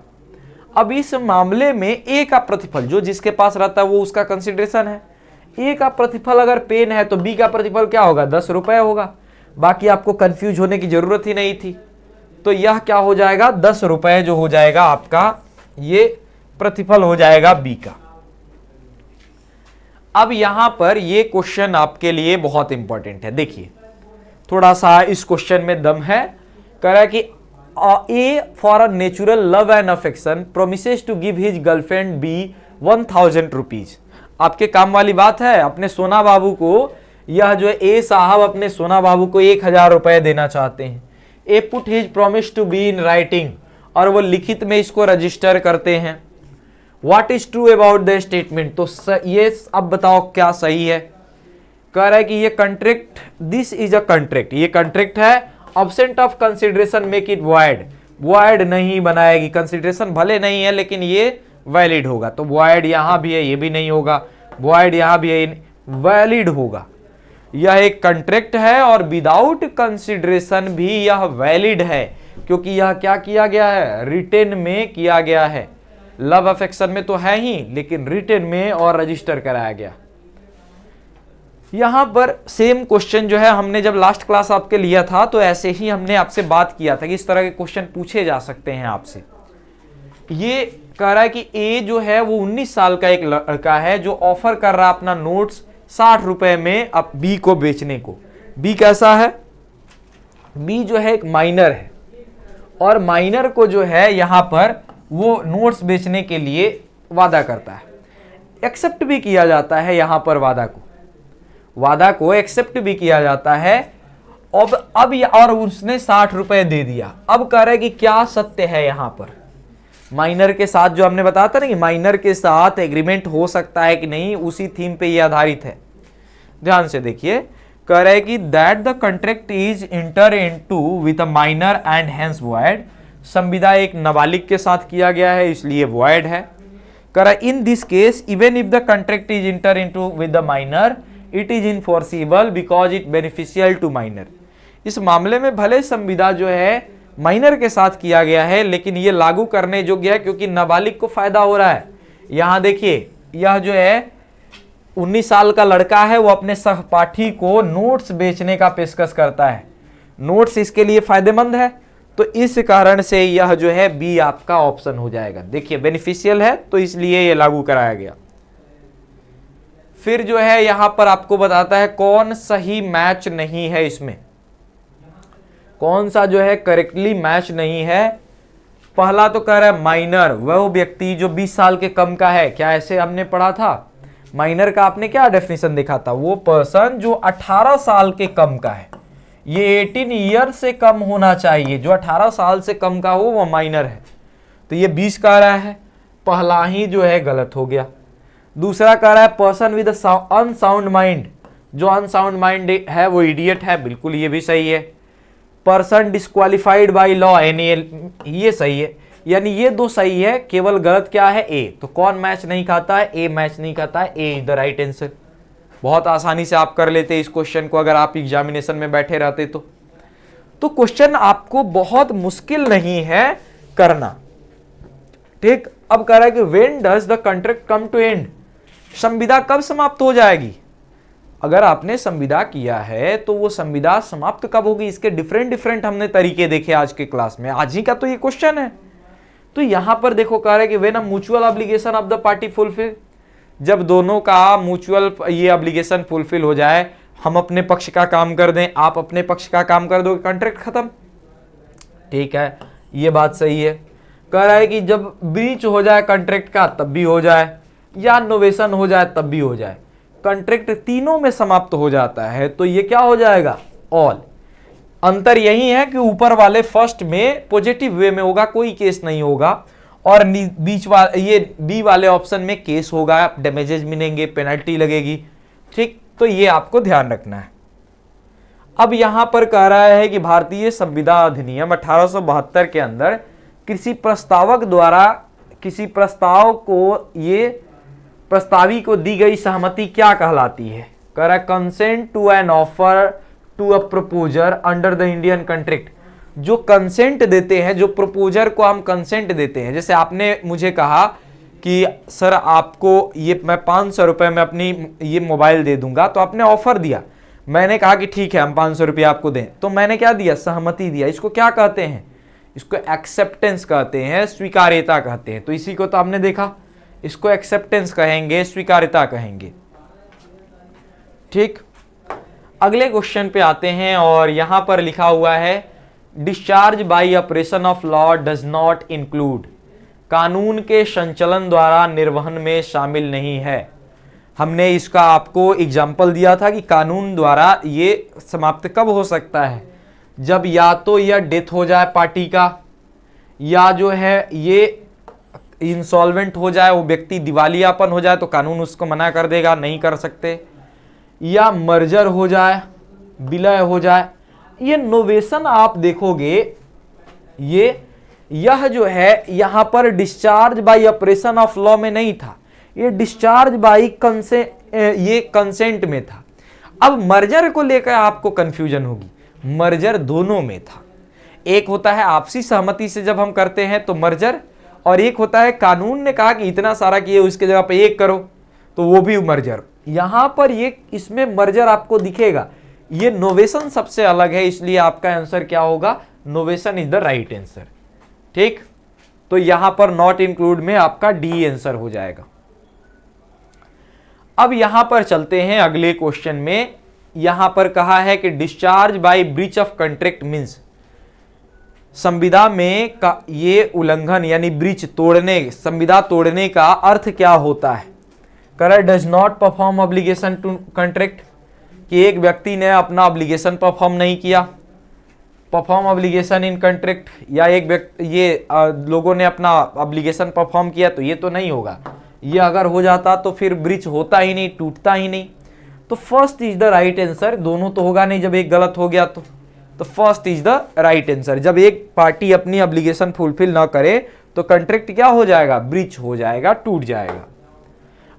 Speaker 1: अब इस मामले में ए का प्रतिफल जो जिसके पास रहता है वो उसका कंसिडरेशन है। ए का प्रतिफल अगर पेन है तो बी का प्रतिफल क्या होगा, 10 रुपए होगा। बाकी आपको कंफ्यूज होने की जरूरत ही नहीं थी। तो यह क्या हो जाएगा, 10 रुपए जो हो जाएगा आपका, ये प्रतिफल हो जाएगा बी का। अब यहां पर ये क्वेश्चन आपके लिए बहुत इंपॉर्टेंट है, देखिए थोड़ा सा इस क्वेश्चन में दम है। कह रहा है कि A for a natural love and affection promises to give his girlfriend B 1000 rupees. आपके काम वाली बात है, अपने सोना बाबू को, यह जो है ए साहब अपने सोना बाबू को 1000 रुपए देना चाहते हैं। A put his promise to be in writing, और वो लिखित में इसको रजिस्टर करते हैं। What is true about the statement, तो ये अब बताओ क्या सही है। कह रहा है कि ये contract, this is a contract, ये कॉन्ट्रैक्ट है, absent of consideration make it void, void नहीं बनाएगी, कंसिडरेशन भले नहीं है लेकिन ये वैलिड होगा। तो वॉइड यहां भी है, ये भी नहीं होगा, वॉइड यहां भी है, वैलिड होगा। यह एक कॉन्ट्रैक्ट है और विदाउट कंसिडरेशन भी यह वैलिड है, क्योंकि यह क्या किया गया है, रिटेन में किया गया है। लव अफेक्शन में तो है ही, लेकिन रिटेन में और रजिस्टर कराया गया। यहां पर सेम क्वेश्चन जो है हमने जब लास्ट क्लास आपके लिया था तो ऐसे ही हमने आपसे बात किया था कि इस तरह के क्वेश्चन पूछे जा सकते हैं आपसे। ये कह रहा है कि ए जो है वो 19 साल का एक लड़का है जो ऑफर कर रहा है अपना नोट्स 60 रुपए में अब बी को बेचने को। बी कैसा है, बी जो है एक माइनर है, और माइनर को जो है यहां पर वो नोट्स बेचने के लिए वादा करता है, एक्सेप्ट भी किया जाता है। यहां पर वादा को एक्सेप्ट भी किया जाता है। अब और उसने 60 रुपए दे दिया। अब कह रहा है कि क्या सत्य है, यहां पर माइनर के साथ जो हमने बताया था ना कि माइनर के साथ एग्रीमेंट हो सकता है कि नहीं, उसी थीम पे ये आधारित है। ध्यान से देखिए, कह रहा है कि that the contract is enter into with a minor and hence void, संविदा एक नाबालिग के साथ किया गया है इसलिए वॉइड है। कह रहा है in this case even if the contract is enter into with the minor it is enforceable because it beneficial to minor. इस मामले में भले संविदा जो है माइनर के साथ किया गया है लेकिन ये लागू करने योग्य है क्योंकि नाबालिग को फायदा हो रहा है। यहां देखिए, यह जो है 19 साल का लड़का है, वो अपने सहपाठी को नोट्स बेचने का पेशकश करता है। नोट्स इसके लिए फायदेमंद है, तो इस कारण से यह जो है बी आपका ऑप्शन हो जाएगा। देखिए बेनिफिशियल है तो इसलिए ये लागू कराया गया। फिर जो है यहां पर आपको बताता है कौन सही मैच नहीं है, इसमें कौन सा जो है करेक्टली मैच नहीं है। पहला तो कह रहा है माइनर, वह व्यक्ति जो 20 साल के कम का है। क्या ऐसे हमने पढ़ा था? माइनर का आपने क्या डेफिनेशन देखा था? वो पर्सन जो 18 साल के कम का है, ये 18 ईयर से कम होना चाहिए। जो 18 साल से कम का हो वो माइनर है। तो ये 20 कह रहा है, पहला ही जो है गलत हो गया। दूसरा कह रहा है पर्सन विद अनसाउंड माइंड, जो अनसाउंड माइंड है वो इडियट है, बिल्कुल ये भी सही है। Person disqualified by law NL, ये सही है। यानी ये दो सही है, केवल गलत क्या है? ए। तो कौन मैच नहीं खाता है? ए मैच नहीं खाता है। ए इज द राइट आंसर। बहुत आसानी से आप कर लेते इस क्वेश्चन को अगर आप एग्जामिनेशन में बैठे रहते तो क्वेश्चन आपको बहुत मुश्किल नहीं है करना। ठीक, अब कह रहा है कि when does the contract come to end, संविदा कब समाप्त हो जाएगी? अगर आपने संविदा किया है तो वो संविदा समाप्त कब होगी? इसके डिफरेंट हमने तरीके देखे आज के क्लास में, आज ही का तो ये क्वेश्चन है। तो यहां पर देखो कह रहा है कि when a mutual obligation of the party fulfil, जब दोनों का म्यूचुअल ये ऑब्लिगेशन फुलफिल हो जाए, हम अपने पक्ष का काम कर दें, आप अपने पक्ष का काम कर दो, कॉन्ट्रैक्ट खत्म। ठीक है, ये बात सही है। कह रहा है कि जब ब्रीच हो जाए कॉन्ट्रैक्ट का तब भी हो जाए, या नोवेशन हो जाए तब भी हो जाए, कॉन्ट्रैक्ट तीनों में समाप्त हो जाता है तो ये क्या हो जाएगा? ऑल। अंतर यही है कि ऊपर वाले फर्स्ट में पॉजिटिव वे में होगा, कोई केस नहीं होगा, और बीच वाले ये बी वाले ऑप्शन में केस होगा, डैमेजेस मिलेंगे, पेनल्टी लगेगी। ठीक, तो ये आपको ध्यान रखना है। अब यहां पर कह रहा है कि भारतीय संविधान अधिनियम 1872 के अंदर किसी प्रस्तावक द्वारा किसी प्रस्ताव को, ये प्रस्तावी को दी गई सहमति क्या कहलाती है? कह रहा है consent to an offer to a proposer under the Indian contract. जो कंसेंट देते हैं, जो प्रपोजर को हम कंसेंट देते हैं, जैसे आपने मुझे कहा कि सर आपको ये मैं 500 रुपए में अपनी ये मोबाइल दे दूंगा, तो आपने ऑफर दिया, मैंने कहा कि ठीक है हम 500 रुपये आपको दें, तो मैंने क्या दिया? सहमति दिया। इसको क्या कहते हैं? इसको एक्सेप्टेंस कहते हैं, स्वीकार्यता कहते हैं। तो इसी को तो आपने देखा, इसको एक्सेप्टेंस कहेंगे, स्वीकार्यता कहेंगे। ठीक, अगले क्वेश्चन पे आते हैं और यहां पर लिखा हुआ है discharge by operation of law does not include, कानून के संचलन द्वारा निर्वहन में शामिल नहीं है। हमने इसका आपको एग्जाम्पल दिया था कि कानून द्वारा ये समाप्त कब हो सकता है? जब या तो यह डेथ हो जाए पार्टी का, या जो है ये इंसॉल्वेंट हो जाए, वो व्यक्ति दिवालियापन हो जाए, तो कानून उसको मना कर देगा, नहीं कर सकते, या मर्जर हो जाए, विलय हो जाए। ये नोवेशन आप देखोगे, यह जो है यहां पर discharge by operation of law में नहीं था, ये डिस्चार्ज बाय कंसेंट में था। अब मर्जर को लेकर आपको कंफ्यूजन होगी, मर्जर दोनों में था। एक होता है आपसी सहमति से जब हम करते हैं तो मर्जर, और एक होता है कानून ने कहा कि इतना सारा किए उसके जगह पे एक करो, तो वो भी मर्जर। यहां पर ये इसमें मर्जर आपको दिखेगा। ये नोवेशन सबसे अलग है, इसलिए आपका आंसर क्या होगा? Novation is the right answer. ठीक, तो यहां पर नॉट इंक्लूड में आपका डी आंसर हो जाएगा। अब यहां पर चलते हैं अगले क्वेश्चन में। यहां पर कहा है कि discharge by breach of contract means, संविदा में का ये उल्लंघन यानी ब्रीच तोड़ने, संविदा तोड़ने का अर्थ क्या होता है? करे does not perform obligation to contract, कि एक व्यक्ति ने अपना ऑब्लिगेशन परफॉर्म नहीं किया, परफॉर्म ऑब्लिगेशन इन कॉन्ट्रैक्ट, या एक व्यक्ति ये लोगों ने अपना ऑब्लिगेशन परफॉर्म किया, तो ये तो नहीं होगा। ये अगर हो जाता तो फिर ब्रीच होता ही नहीं, टूटता ही नहीं। तो first is the right answer. दोनों तो होगा नहीं जब एक गलत हो गया तो first is the right answer. जब एक पार्टी अपनी ऑब्लिगेशन फुलफिल ना करे तो कॉन्ट्रैक्ट क्या हो जाएगा? ब्रीच हो जाएगा, टूट जाएगा।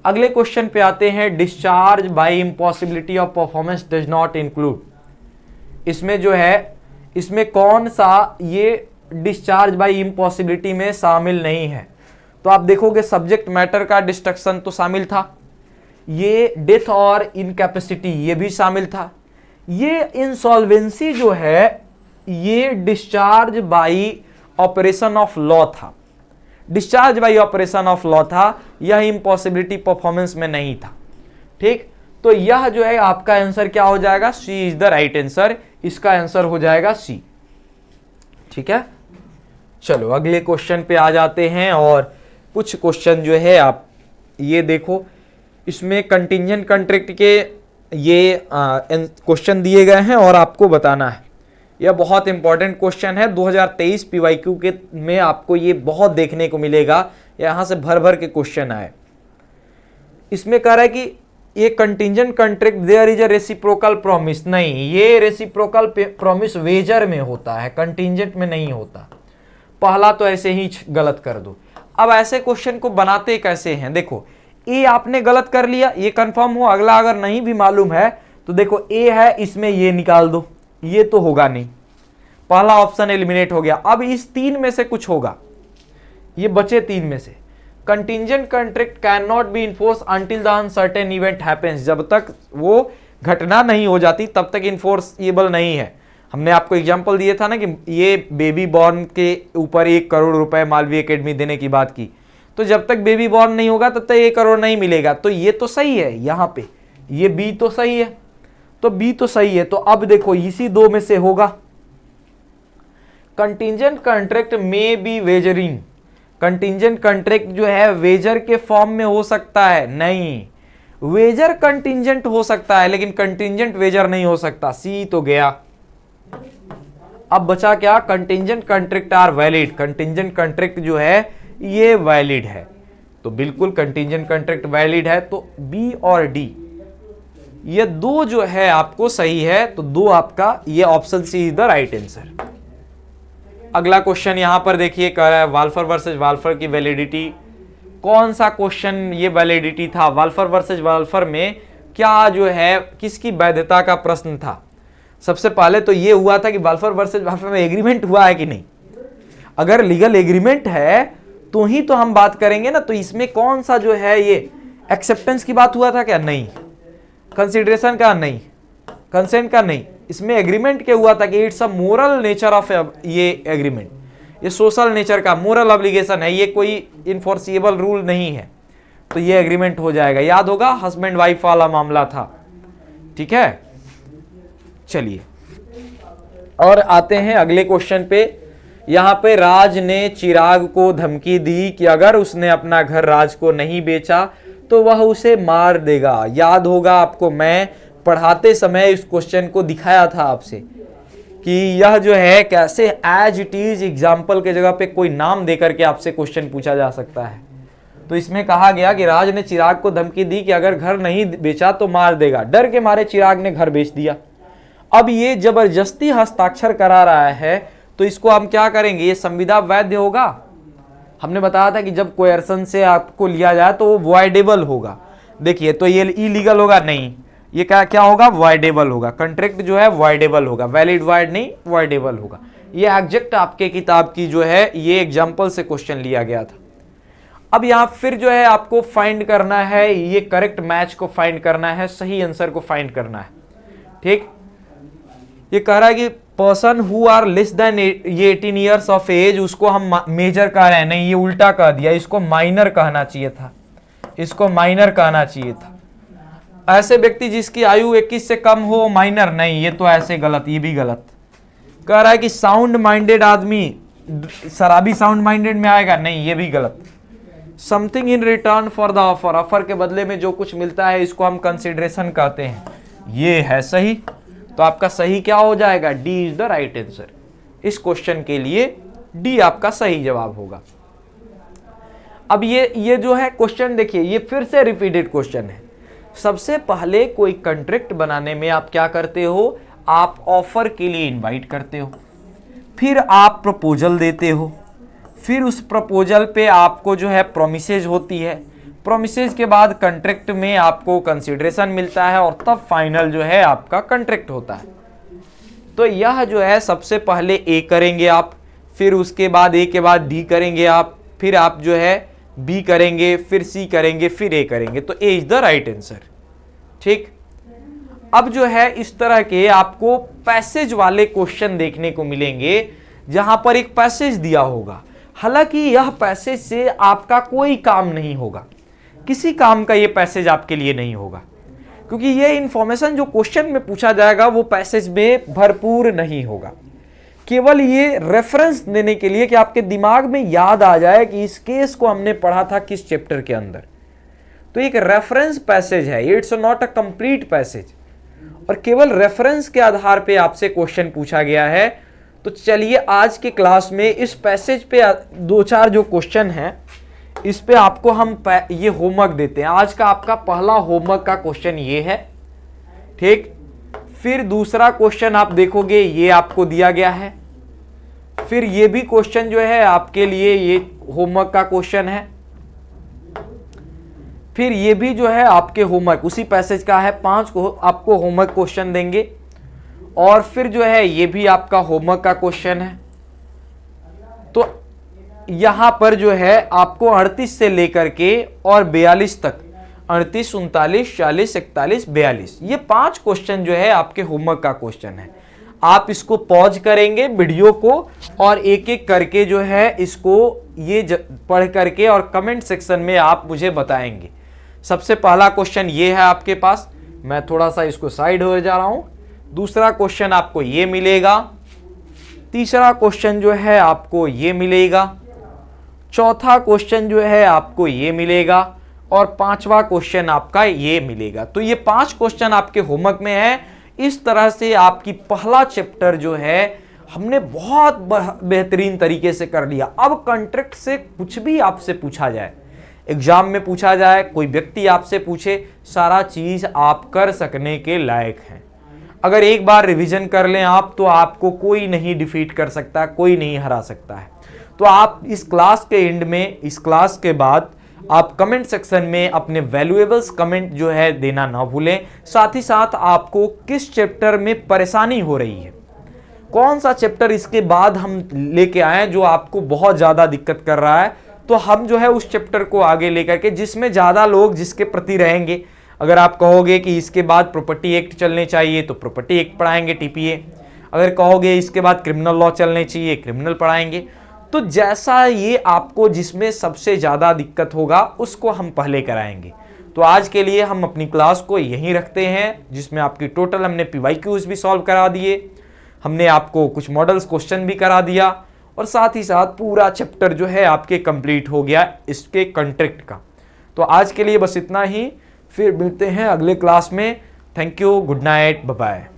Speaker 1: अगले क्वेश्चन पे आते हैं discharge by impossibility of performance does not include. इसमें जो है, इसमें कौन सा ये डिस्चार्ज बाय इम्पॉसिबिलिटी में शामिल नहीं है? तो आप देखोगे सब्जेक्ट मैटर का डिस्ट्रक्शन तो शामिल था, ये डेथ और इनकैपेसिटी ये भी शामिल था, ये इंसॉल्वेंसी जो है ये discharge by operation of law था, discharge by operation of law था, यह इम्पॉसिबिलिटी परफॉर्मेंस में नहीं था। ठीक, तो यह जो है आपका आंसर क्या हो जाएगा? सी इज द राइट आंसर। इसका आंसर हो जाएगा सी। ठीक है, चलो अगले क्वेश्चन पे आ जाते हैं। और कुछ क्वेश्चन जो है आप ये देखो, इसमें कंटिंजेंट कॉन्ट्रैक्ट के ये क्वेश्चन दिए गए हैं और आपको बताना है। यह बहुत इंपॉर्टेंट क्वेश्चन है, 2023 पीवाईक्यू के में आपको ये बहुत देखने को मिलेगा, यहां से भर भर के क्वेश्चन आए। इसमें कह रहा है कि ये contingent contract there is a reciprocal promise, नहीं, ये रेसिप्रोकल प्रॉमिस वेजर में होता है, कंटिंजेंट में नहीं होता। पहला तो ऐसे ही गलत कर दो। अब ऐसे क्वेश्चन को बनाते कैसे हैं? देखो, ए आपने गलत कर लिया, ये कंफर्म हो, अगला अगर नहीं भी मालूम है तो देखो ए है, इसमें ये निकाल दो, ये तो होगा नहीं, पहला ऑप्शन एलिमिनेट हो गया। अब इस तीन में से कुछ होगा, ये बचे तीन में से। Contingent contract can not be enforce until the uncertain event happens, जब तक वो घटना नहीं हो जाती तब तक इन्फोर्सेबल नहीं है। हमने आपको एग्जांपल दिया था ना कि ये बेबी बॉर्न के ऊपर 1 करोड़ रुपए मालवीय एकेडमी देने की बात की, तो जब तक बेबी बॉर्न नहीं होगा तब तक 1 करोड़ नहीं मिलेगा। तो ये तो सही है, यहाँ पे ये बी तो सही है, तो बी तो सही है। तो अब देखो इसी दो में से होगा। कंटिंजेंट कॉन्ट्रैक्ट में बी वेजरिंग, कंटिंजेंट कॉन्ट्रैक्ट जो है वेजर के फॉर्म में हो सकता है, नहीं, वेजर कंटिंजेंट हो सकता है लेकिन कंटिंजेंट वेजर नहीं हो सकता। सी तो गया। अब बचा क्या, contingent contract are valid, contingent contract जो है ये वैलिड है, तो बिल्कुल कंटिंजेंट कॉन्ट्रैक्ट वैलिड है, तो बी और डी ये दो जो है आपको सही है, तो दो आपका ये option C is the right answer. अगला क्वेश्चन यहां पर देखिए कह रहा है वाल्फर वर्सेस वाल्फर की वैलिडिटी। कौन सा क्वेश्चन ये वैलिडिटी था, वाल्फर वर्सेस वाल्फर में क्या जो है किसकी वैधता का प्रश्न था। सबसे पहले तो ये हुआ था कि वाल्फर वर्सेस वाल्फर में एग्रीमेंट हुआ है कि नहीं, अगर लीगल एग्रीमेंट है तो ही तो हम बात करेंगे ना, तो इसमें कौन सा जो है ये एक्सेप्टेंस की बात हुआ था क्या, नहीं, कंसिडरेशन का नहीं, कंसेंट का नहीं, इसमें एग्रीमेंट क्या हुआ था कि it's a moral nature of ये एग्रीमेंट, ये सोशल नेचर का मोरल ऑब्लिगेशन है, ये कोई इनफोर्सिएबल रूल नहीं है, तो ये एग्रीमेंट हो जाएगा। याद होगा हस्बैंड वाइफ वाला मामला था, ठीक है। चलिए और आते हैं अगले क्वेश्चन पे। यहां पे राज ने चिराग को धमकी दी कि अगर उसने अपना घर राज को नहीं बेचा तो वह उसे मार देगा। याद होगा आपको, मैं पढ़ाते समय इस क्वेश्चन को दिखाया था आपसे कि यह जो है कैसे एज इट इज एग्जाम्पल के जगह पे कोई नाम देकर के आपसे क्वेश्चन पूछा जा सकता है। तो इसमें कहा गया कि राज ने चिराग को धमकी दी कि अगर घर नहीं बेचा तो मार देगा। डर के मारे चिराग ने घर बेच दिया। अब ये जबरदस्ती हस्ताक्षर करा रहा है, तो इसको हम क्या करेंगे, ये संविदा वैध होगा। हमने बताया था कि जब कोयर्सन से आपको लिया जाए तो वो वॉइडेबल होगा। देखिए तो ये इलीगल होगा नहीं, ये क्या होगा, वॉइडेबल होगा। कॉन्ट्रैक्ट जो है वॉइडेबल होगा, वैलिड वॉइड नहीं, वॉइडेबल होगा। ये एग्जैक्ट आपके किताब की जो है ये एग्जाम्पल से क्वेश्चन लिया गया था। अब यहाँ फिर जो है आपको फाइंड करना है, ये करेक्ट मैच को फाइंड करना है, सही आंसर को फाइंड करना है, ठीक। ये कह रहा है कि person who are less than 18 years of age, उसको हम मेजर कह रहे हैं, नहीं ये उल्टा कह दिया, इसको माइनर कहना चाहिए था, इसको माइनर कहना चाहिए था। ऐसे व्यक्ति जिसकी आयु 21 से कम हो माइनर नहीं, ये तो ऐसे गलत, ये भी गलत। कह रहा है कि साउंड माइंडेड आदमी, शराबी साउंड माइंडेड में आएगा, नहीं ये भी गलत। Something in return for the offer, offer के बदले में जो कुछ मिलता है इसको हम कंसिडरेशन कहते हैं, ये है सही। तो आपका सही क्या हो जाएगा, D is the right answer. इस क्वेश्चन के लिए डी आपका सही जवाब होगा। अब ये जो है क्वेश्चन देखिए, ये फिर से रिपीटेड क्वेश्चन है। सबसे पहले कोई कॉन्ट्रैक्ट बनाने में आप क्या करते हो, आप ऑफर के लिए इनवाइट करते हो, फिर आप प्रपोजल देते हो, फिर उस प्रपोजल पे आपको जो है प्रोमिसेज होती है, प्रोमिसेज के बाद कॉन्ट्रैक्ट में आपको कंसिडरेशन मिलता है और तब फाइनल जो है आपका कॉन्ट्रैक्ट होता है। तो यह जो है सबसे पहले ए करेंगे आप, फिर उसके बाद ए के बाद डी करेंगे आप, फिर आप जो है बी करेंगे, फिर सी करेंगे, फिर ए करेंगे, तो ए इज द राइट आंसर, ठीक। अब जो है इस तरह के आपको पैसेज वाले क्वेश्चन देखने को मिलेंगे जहां पर एक पैसेज दिया होगा, हालांकि यह पैसेज से आपका कोई काम नहीं होगा, किसी काम का ये पैसेज आपके लिए नहीं होगा, क्योंकि ये इंफॉर्मेशन जो क्वेश्चन में पूछा जाएगा वो पैसेज में भरपूर नहीं होगा। केवल ये रेफरेंस देने के लिए कि आपके दिमाग में याद आ जाए कि इस केस को हमने पढ़ा था किस चैप्टर के अंदर, तो एक रेफरेंस पैसेज है, it's not a complete passage, और केवल रेफरेंस के आधार पे आपसे क्वेश्चन पूछा गया है। तो चलिए आज के क्लास में इस पैसेज पे दो चार जो क्वेश्चन हैं इस पे आपको हम ये होमवर्क देते हैं। आज का आपका पहला होमवर्क का क्वेश्चन ये है, ठीक। फिर दूसरा क्वेश्चन आप देखोगे ये आपको दिया गया है, फिर ये भी क्वेश्चन जो है आपके लिए ये होमवर्क का क्वेश्चन है, फिर ये भी जो है आपके होमवर्क उसी पैसेज का है, 5 को आपको होमवर्क क्वेश्चन देंगे, और फिर जो है ये भी आपका होमवर्क का क्वेश्चन है। तो यहां पर जो है आपको 38 से लेकर के और 42 तक, 38, 39, 40, 41, 42, ये 5 क्वेश्चन जो है आपके होमवर्क का क्वेश्चन है। आप इसको पॉज करेंगे वीडियो को और एक एक करके जो है इसको ये पढ़ करके और कमेंट सेक्शन में आप मुझे बताएंगे। सबसे पहला क्वेश्चन ये है आपके पास, मैं थोड़ा सा इसको साइड हो जा रहा हूं। दूसरा क्वेश्चन आपको ये मिलेगा, तीसरा क्वेश्चन जो है आपको ये मिलेगा, चौथा क्वेश्चन जो है आपको ये मिलेगा, और 5वां क्वेश्चन आपका ये मिलेगा। तो ये 5 क्वेश्चन आपके होमवर्क में है। इस तरह से आपकी पहला चैप्टर जो है हमने बहुत बेहतरीन तरीके से कर लिया। अब कॉन्ट्रैक्ट से कुछ भी आपसे पूछा जाए, एग्जाम में पूछा जाए, कोई व्यक्ति आपसे पूछे, सारा चीज आप कर सकने के लायक हैं। अगर एक बार रिवीजन कर लें आप, तो आपको कोई नहीं डिफीट कर सकता, कोई नहीं हरा सकता है। तो आप इस क्लास के एंड में, इस क्लास के बाद आप कमेंट सेक्शन में अपने वैल्यूएबल्स कमेंट जो है देना ना भूलें। साथ ही साथ आपको किस चैप्टर में परेशानी हो रही है, कौन सा चैप्टर इसके बाद हम लेके आए जो आपको बहुत ज़्यादा दिक्कत कर रहा है, तो हम जो है उस चैप्टर को आगे लेकर के, जिसमें ज़्यादा लोग जिसके प्रति रहेंगे। अगर आप कहोगे कि इसके बाद प्रॉपर्टी एक्ट चलने चाहिए तो प्रॉपर्टी एक्ट पढ़ाएंगे, टीपीए। अगर कहोगे इसके बाद क्रिमिनल लॉ चलने चाहिए, क्रिमिनल पढ़ाएंगे। तो जैसा ये आपको जिसमें सबसे ज़्यादा दिक्कत होगा उसको हम पहले कराएंगे। तो आज के लिए हम अपनी क्लास को यहीं रखते हैं, जिसमें आपकी टोटल हमने PYQs भी सॉल्व करा दिए, हमने आपको कुछ मॉडल्स क्वेश्चन भी करा दिया, और साथ ही साथ पूरा चैप्टर जो है आपके कंप्लीट हो गया इसके कॉन्ट्रैक्ट का। तो आज के लिए बस इतना ही, फिर मिलते हैं अगले क्लास में। Thank you, good night, bye bye.